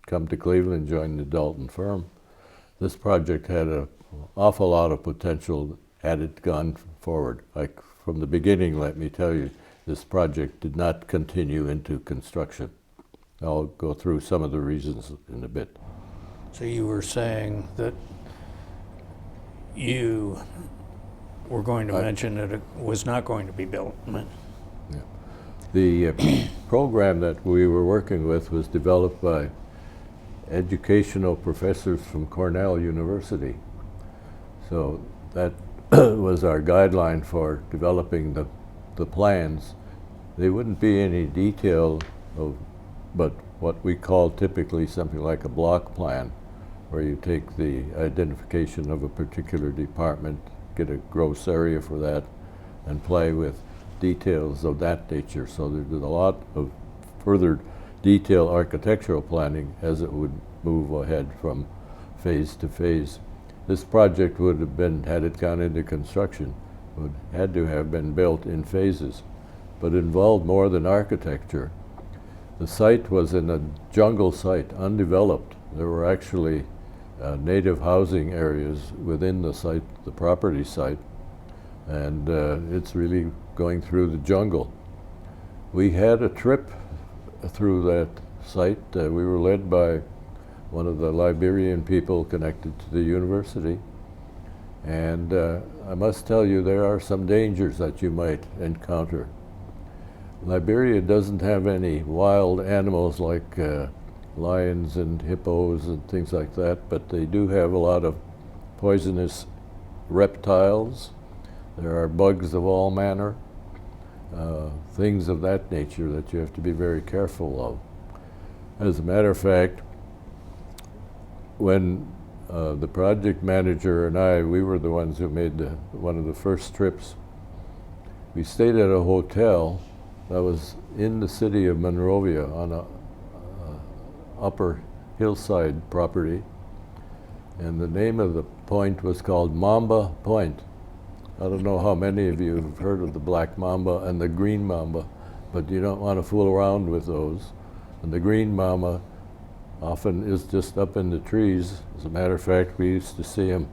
come to Cleveland and join the Dalton firm. This project had an awful lot of potential had it gone forward. Like from the beginning, let me tell you, this project did not continue into construction. I'll go through some of the reasons in a bit. So you were saying that you were going to mention that it was not going to be built. Yeah. The program that we were working with was developed by educational professors from Cornell University. So that was our guideline for developing the plans. There wouldn't be any detail of, but what we call typically something like a block plan, where you take the identification of a particular department, get a gross area for that, and play with details of that nature. So there's a lot of further detailed architectural planning as it would move ahead from phase to phase. This project would have been, had it gone into construction, had to have been built in phases, but involved more than architecture. The site was in a jungle site, undeveloped. There were actually native housing areas within the site, the property site, and it's really going through the jungle. We had a trip through that site. We were led by one of the Liberian people connected to the university, and I must tell you, there are some dangers that you might encounter. Liberia doesn't have any wild animals like lions and hippos and things like that, but they do have a lot of poisonous reptiles. There are bugs of all manner, things of that nature that you have to be very careful of. As a matter of fact, when the project manager and I, we were the ones who made one of the first trips, we stayed at a hotel that was in the city of Monrovia on a upper hillside property, and the name of the point was called Mamba Point. I don't know how many of you have heard of the black mamba and the green mamba, but you don't want to fool around with those. And the green mamba often is just up in the trees. As a matter of fact, we used to see him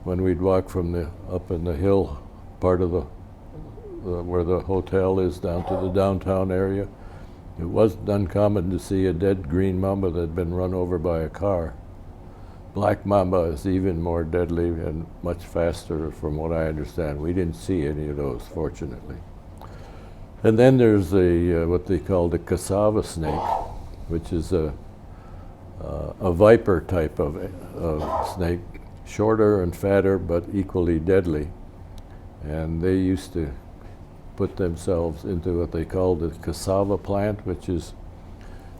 when we'd walk from up in the hill part of where the hotel is down to the downtown area. It wasn't uncommon to see a dead green mamba that had been run over by a car. Black mamba is even more deadly and much faster, from what I understand. We didn't see any of those, fortunately. And then there's what they call the cassava snake, which is a viper type of snake, shorter and fatter, but equally deadly. And they used to put themselves into what they call the cassava plant, which is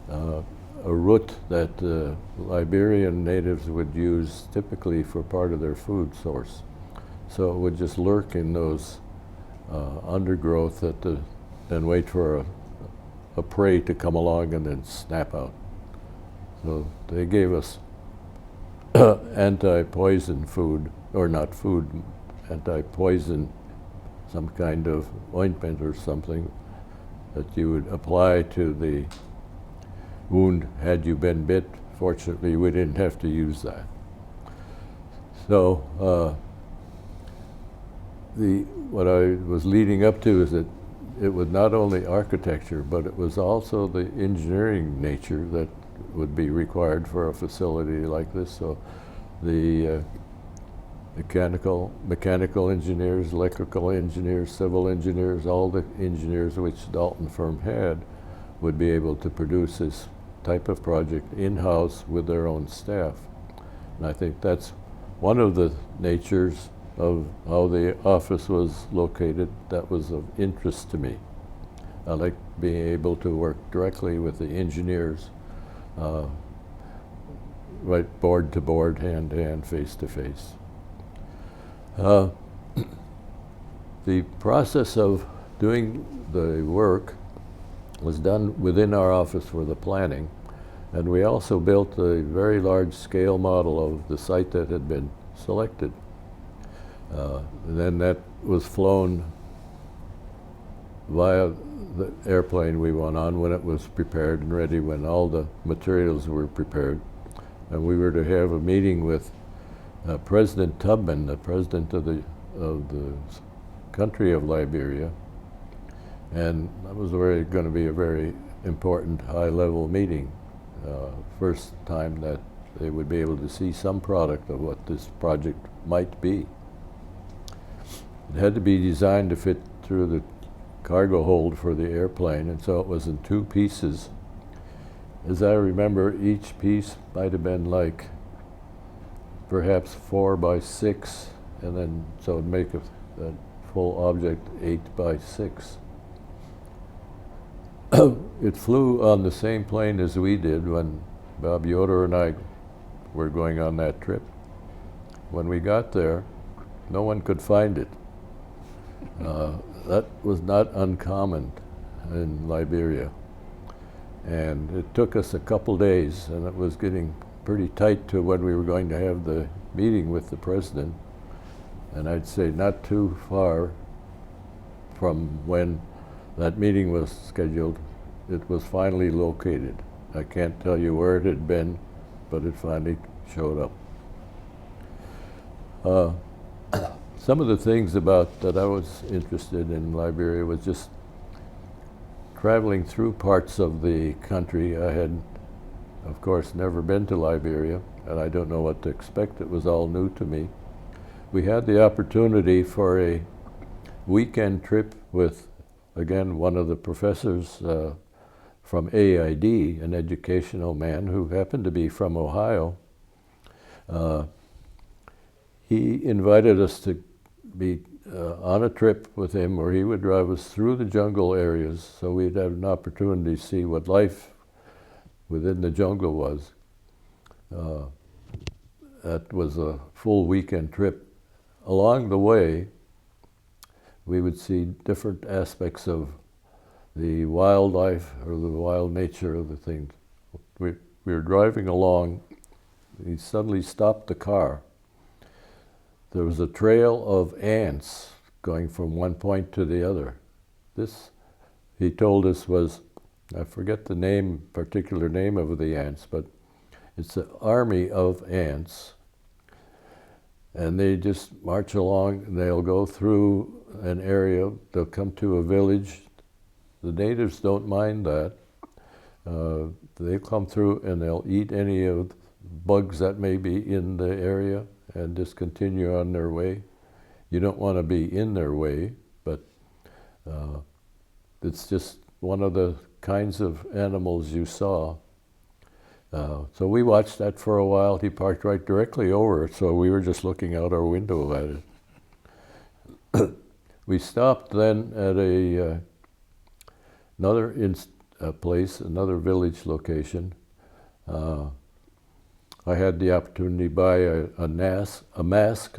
a root that Liberian natives would use typically for part of their food source. So it would just lurk in those undergrowth and wait for a prey to come along and then snap out. So they gave us anti-poison food, or not food, anti-poison, some kind of ointment or something that you would apply to the wound had you been bit. Fortunately, we didn't have to use that. So what I was leading up to is that it was not only architecture, but it was also the engineering nature that would be required for a facility like this. So the mechanical engineers, electrical engineers, civil engineers, all the engineers which Dalton firm had would be able to produce this type of project in-house with their own staff. And I think that's one of the natures of how the office was located that was of interest to me. I like being able to work directly with the engineers, right board to board, hand to hand, face to face. The process of doing the work was done within our office for the planning, and we also built a very large scale model of the site that had been selected. And then that was flown via the airplane we went on when it was prepared and ready, when all the materials were prepared. And we were to have a meeting with President Tubman, the president of the country of Liberia. And that was going to be a very important high-level meeting. First time that they would be able to see some product of what this project might be. It had to be designed to fit through the cargo hold for the airplane, and so it was in two pieces. As I remember, each piece might have been like perhaps 4 by 6, and then so it'd make a full object 8 by 6. It flew on the same plane as we did when Bob Yoder and I were going on that trip. When we got there, no one could find it. That was not uncommon in Liberia. And it took us a couple days, and it was getting pretty tight to when we were going to have the meeting with the president. And I'd say not too far from when that meeting was scheduled, it was finally located. I can't tell you where it had been, but it finally showed up. Some of the things about that I was interested in Liberia was just traveling through parts of the country. I had, of course, never been to Liberia, and I don't know what to expect. It was all new to me. We had the opportunity for a weekend trip with, again, one of the professors from AID, an educational man who happened to be from Ohio. He invited us to be on a trip with him where he would drive us through the jungle areas so we'd have an opportunity to see what life within the jungle was. That was a full weekend trip. Along the way, we would see different aspects of the wildlife or the wild nature of the things. We were driving along, he suddenly stopped the car. There was a trail of ants going from one point to the other. This, he told us, was, I forget the name, particular name of the ants, but it's an army of ants. And they just march along, and they'll go through an area, they'll come to a village. The natives don't mind that. They come through and they'll eat any of the bugs that may be in the area and just continue on their way. You don't want to be in their way, but it's just one of the kinds of animals you saw. So we watched that for a while. He parked right directly over it, so we were just looking out our window at it. We stopped then at another place, another village location. I had the opportunity to buy a mask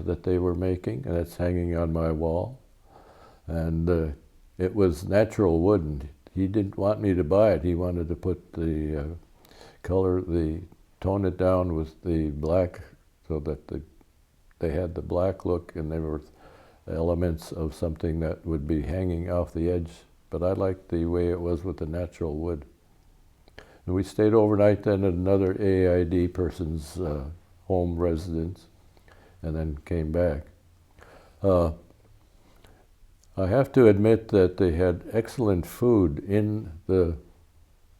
that they were making, and it's hanging on my wall. And it was natural wood, and he didn't want me to buy it. He wanted to put the tone it down with the black so that they had the black look, and they were elements of something that would be hanging off the edge. But I liked the way it was with the natural wood. And we stayed overnight then at another AID person's home residence, and then came back. I have to admit that they had excellent food in the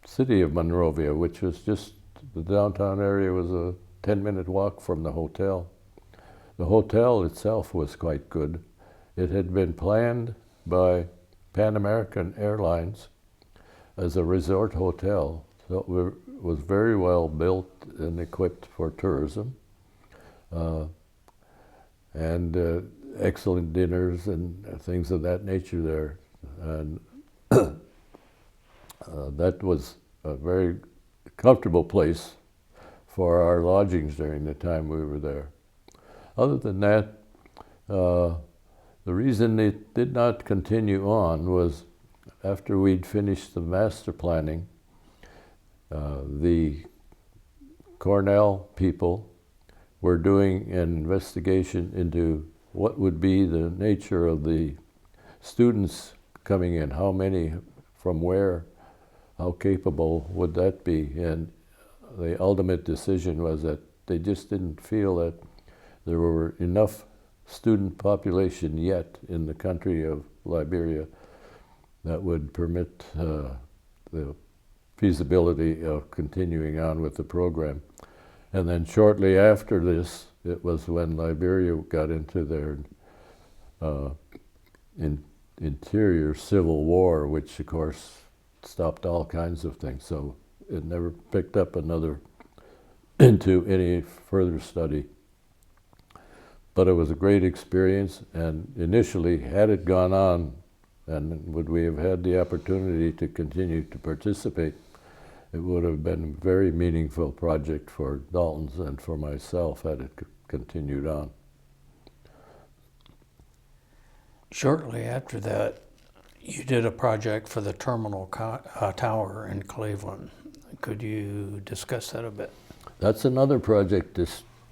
city of Monrovia, which was just, the downtown area was a 10-minute walk from the hotel. The hotel itself was quite good. It had been planned by Pan American Airlines as a resort hotel. So it was very well built and equipped for tourism, and excellent dinners and things of that nature there. And that was a very comfortable place for our lodgings during the time we were there. Other than that, the reason it did not continue on was after we'd finished the master planning, the Cornell people were doing an investigation into what would be the nature of the students coming in, how many, from where, how capable would that be? And the ultimate decision was that they just didn't feel that there were enough student population yet in the country of Liberia that would permit the feasibility of continuing on with the program. And then shortly after this, it was when Liberia got into their interior civil war, which of course stopped all kinds of things. So it never picked up into any further study. But it was a great experience, and initially, had it gone on, and would we have had the opportunity to continue to participate, it would have been a very meaningful project for Dalton's and for myself had it continued on. Shortly after that, you did a project for the terminal tower in Cleveland. Could you discuss that a bit? That's another project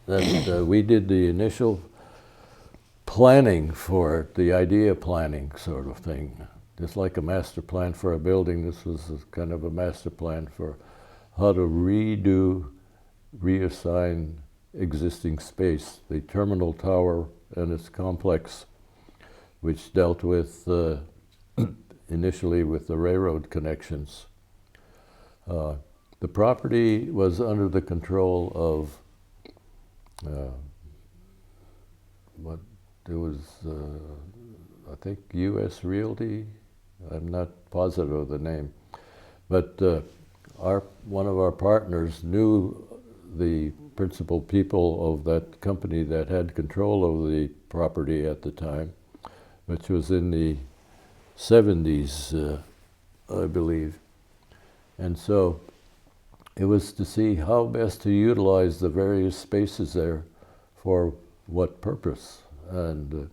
that we did the initial planning for it, the idea planning sort of thing. Just like a master plan for a building, this was kind of a master plan for how to reassign existing space. The terminal tower and its complex, which dealt with initially with the railroad connections. The property was under the control of I think U.S. Realty. I'm not positive of the name, but one of our partners knew the principal people of that company that had control of the property at the time, which was in the 70s, I believe. And so it was to see how best to utilize the various spaces there for what purpose. And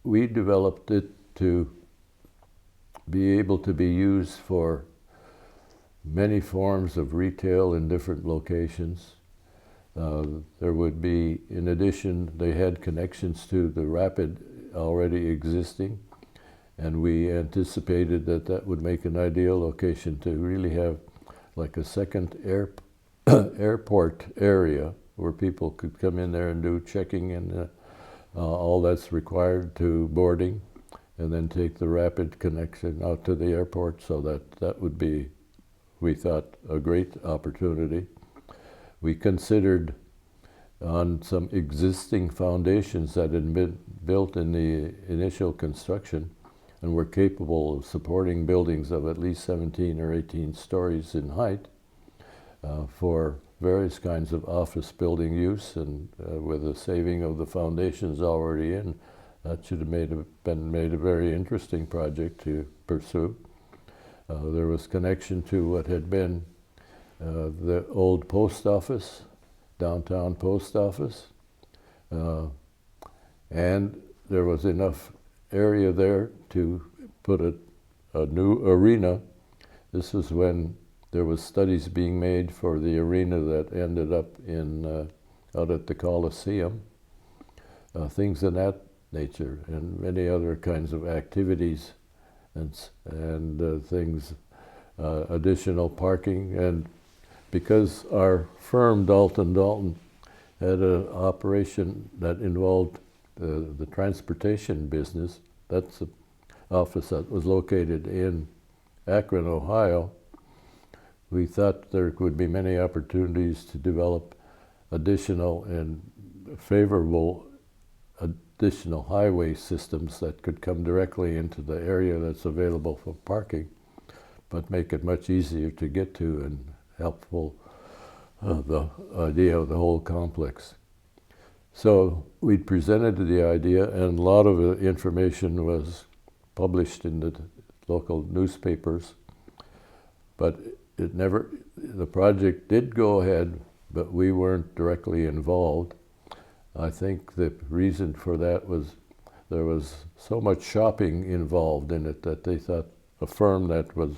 we developed it to be able to be used for many forms of retail in different locations. There would be, in addition, they had connections to the rapid already existing, and we anticipated that that would make an ideal location to really have like a second airport area where people could come in there and do checking and all that's required to boarding, and then take the rapid connection out to the airport. So that would be, we thought, a great opportunity. We considered on some existing foundations that had been built in the initial construction and were capable of supporting buildings of at least 17 or 18 stories in height for various kinds of office building use, and with the saving of the foundations already in, that should have been made a very interesting project to pursue. There was connection to what had been the old post office, downtown post office, and there was enough area there to put a new arena. This was when there was studies being made for the arena that ended up in out at the Coliseum, things of that nature, and many other kinds of activities and things, additional parking. And because our firm, Dalton, had an operation that involved the transportation business, that's the office that was located in Akron, Ohio, we thought there would be many opportunities to develop additional and favorable additional highway systems that could come directly into the area that's available for parking, but make it much easier to get to and helpful the idea of the whole complex. So we presented the idea, and a lot of the information was published in the local newspapers, but the project did go ahead, but we weren't directly involved. I think the reason for that was there was so much shopping involved in it that they thought a firm that was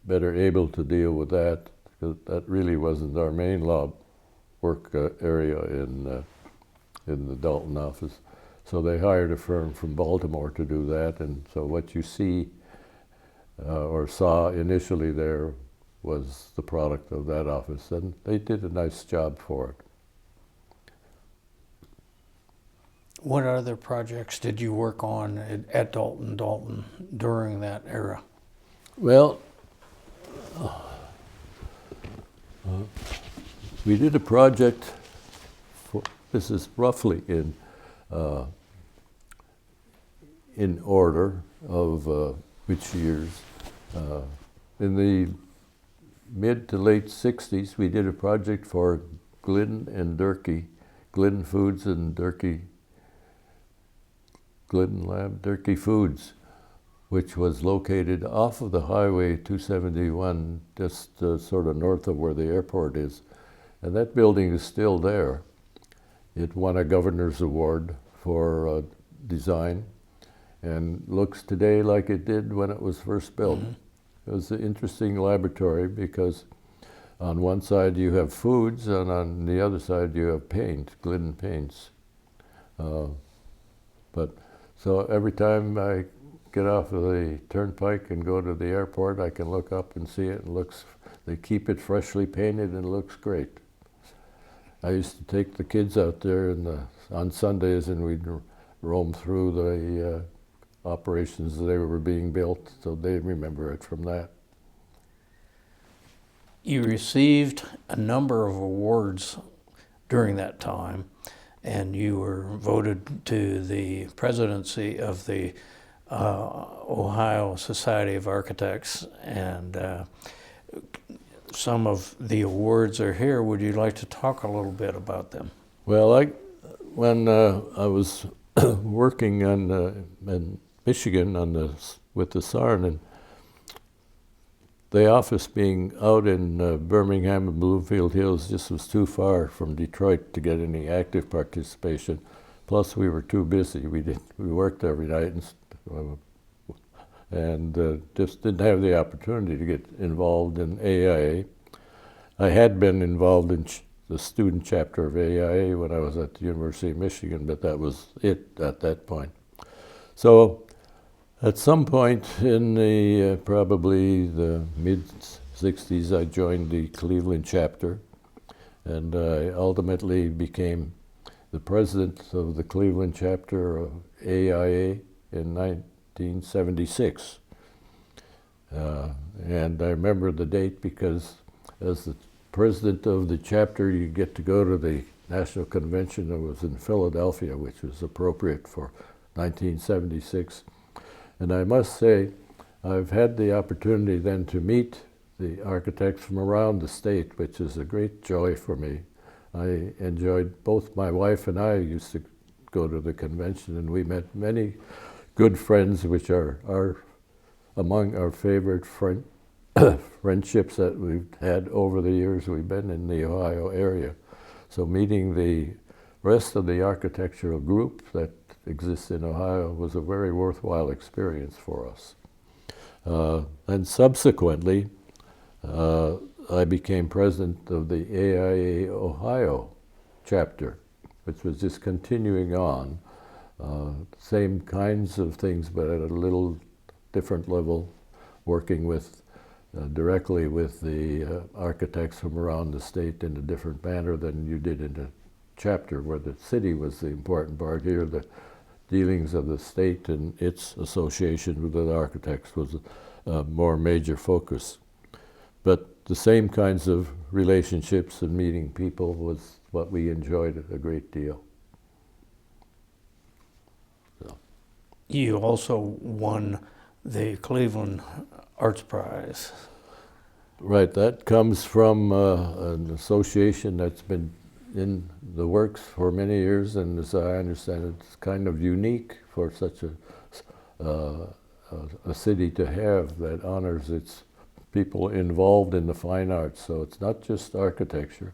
better able to deal with that, because that really wasn't our main work area in the Dalton office. So they hired a firm from Baltimore to do that, and so what you see or saw initially there was the product of that office, and they did a nice job for it. What other projects did you work on at Dalton during that era? Well, we did a project, this is roughly in order of which years. In the mid to late 60s, we did a project for Glidden and Durkee, Glidden Foods and Glidden Lab, Durkee Foods, which was located off of the Highway 271, just sort of north of where the airport is. And that building is still there. It won a governor's award for design and looks today like it did when it was first built. It was an interesting laboratory because on one side you have foods and on the other side you have paint, Glidden paints. So every time I get off of the turnpike and go to the airport, I can look up and see it, and they keep it freshly painted and it looks great. I used to take the kids out there on Sundays and we'd roam through the operations as they were being built, so they remember it from that. You received a number of awards during that time, and you were voted to the presidency of the Ohio Society of Architects, and some of the awards are here. Would you like to talk a little bit about them? Well, when I was working in Michigan with the SARN, and the office being out in Birmingham and Bloomfield Hills just was too far from Detroit to get any active participation. Plus, we were too busy. We worked every night and just didn't have the opportunity to get involved in AIA. I had been involved in the student chapter of AIA when I was at the University of Michigan, but that was it at that point. So at some point in the probably the mid-60s, I joined the Cleveland chapter, and I ultimately became the president of the Cleveland chapter of AIA in 1976. And I remember the date because as the president of the chapter, you get to go to the national convention that was in Philadelphia, which was appropriate for 1976. And I must say, I've had the opportunity then to meet the architects from around the state, which is a great joy for me. I enjoyed, both my wife and I used to go to the convention, and we met many good friends, which are among our favorite friendships that we've had over the years we've been in the Ohio area. So meeting the rest of the architectural group that exists in Ohio was a very worthwhile experience for us. And subsequently, I became president of the AIA Ohio chapter, which was just continuing on. Same kinds of things, but at a little different level, working with directly with the architects from around the state in a different manner than you did in the chapter where the city was the important part. Here, the dealings of the state and its association with the architects was a more major focus. But the same kinds of relationships and meeting people was what we enjoyed a great deal. So. You also won the Cleveland Arts Prize. Right, that comes from an association that's been in the works for many years, and as I understand it, it's kind of unique for such a city to have that honors its people involved in the fine arts. So it's not just architecture.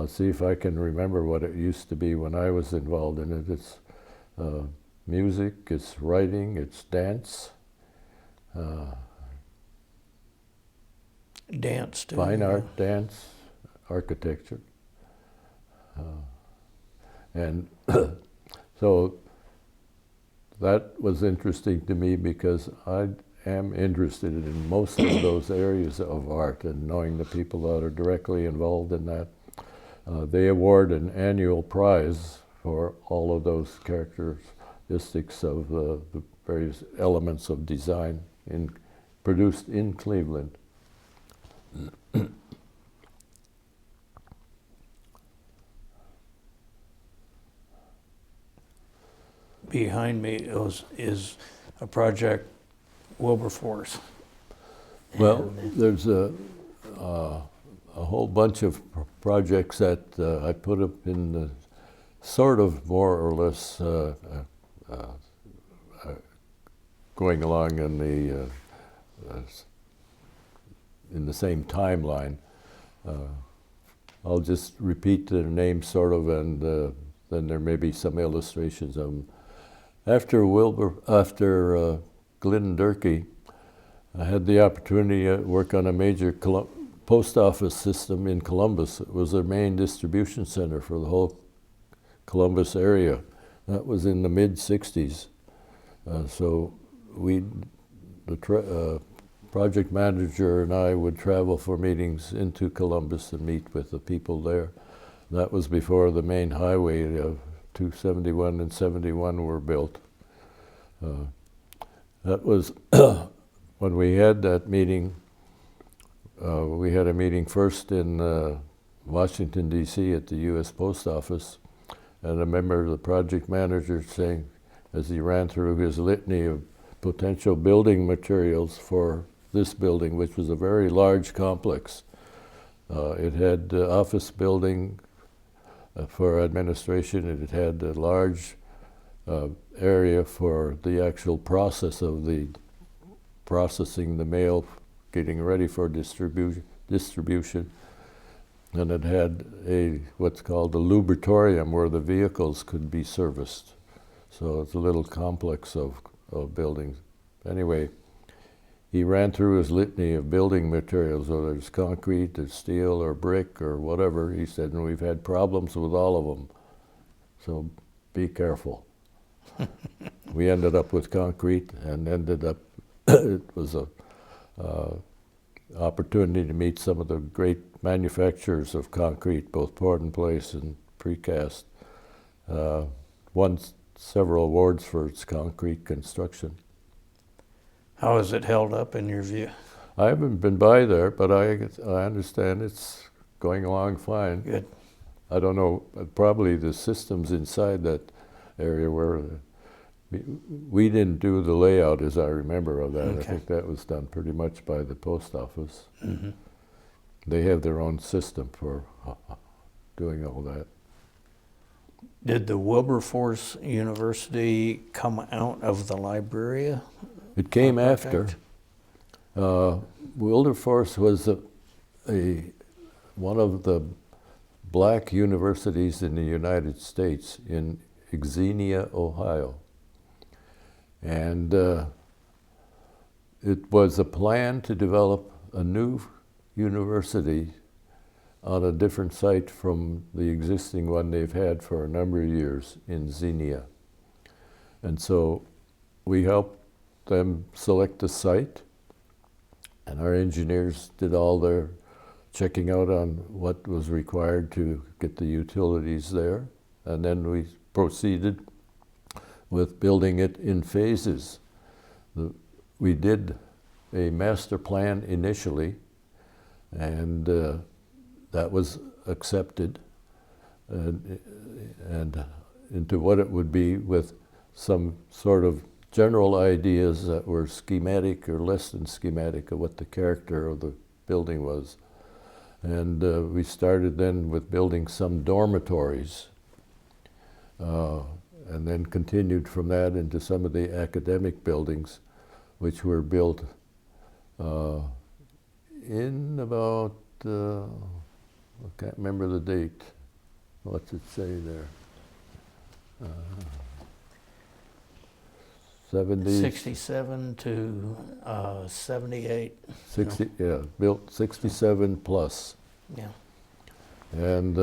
See if I can remember what it used to be when I was involved in it. It's music, it's writing, it's dance. Dance too. Fine art, dance, architecture. And so that was interesting to me because I am interested in most of those areas of art and knowing the people that are directly involved in that. They award an annual prize for all of those characteristics of the various elements of design produced in Cleveland. Behind me is a project, Wilberforce. Well, there's a whole bunch of projects that I put up in the sort of more or less going along in the same timeline. I'll just repeat their names sort of, and then there may be some illustrations of them. After Glenn Durkee, I had the opportunity to work on a major post office system in Columbus. It was their main distribution center for the whole Columbus area. That was in the mid-'60s. So the project manager and I would travel for meetings into Columbus and meet with the people there. That was before the main highway of 271 and 71 were built. That was when we had that meeting. We had a meeting first in Washington, D.C. at the U.S. Post Office, and I remember the project manager saying, as he ran through his litany of potential building materials for this building, which was a very large complex. It had office building for administration. It had a large area for the actual process of the processing the mail, getting ready for distribution. And it had what's called a lubritorium where the vehicles could be serviced. So it's a little complex of buildings. Anyway, he ran through his litany of building materials, whether it's concrete or steel or brick or whatever. He said, and we've had problems with all of them, so be careful. We ended up with concrete and it was a opportunity to meet some of the great manufacturers of concrete, both poured in place and precast. Won several awards for its concrete construction. How has it held up in your view? I haven't been by there, but I understand it's going along fine. Good. I don't know, probably the systems inside that area where we didn't do the layout as I remember of that. Okay. I think that was done pretty much by the post office. Mm-hmm. They have their own system for doing all that. Did the Wilberforce University come out of the library? It came after. Wilberforce was one of the black universities in the United States in Xenia, Ohio. And it was a plan to develop a new university on a different site from the existing one they've had for a number of years in Xenia. And so we helped them select the site, and our engineers did all their checking out on what was required to get the utilities there, and then we proceeded with building it in phases. We did a master plan initially, and that was accepted and into what it would be with some sort of general ideas that were schematic or less than schematic of what the character of the building was. And we started then with building some dormitories and then continued from that into some of the academic buildings, which were built in about, I can't remember the date. What's it say there? 70s? 67 to 78. 60, yeah, built 67 plus. Yeah. And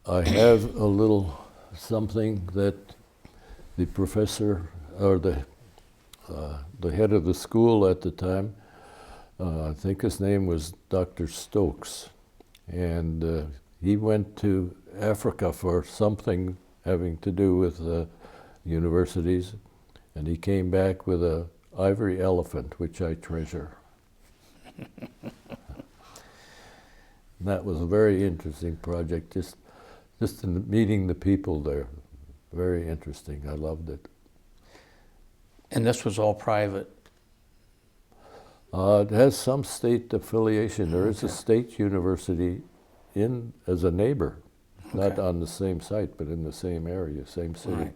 I have a little something that the professor, or the head of the school at the time, I think his name was Dr. Stokes, and he went to Africa for something having to do with universities, and he came back with a ivory elephant, which I treasure. And that was a very interesting project, just in meeting the people there. Very interesting. I loved it. And this was all private? It has some state affiliation. There is a state university as a neighbor, not Okay. on the same site, but in the same area, same city. Right.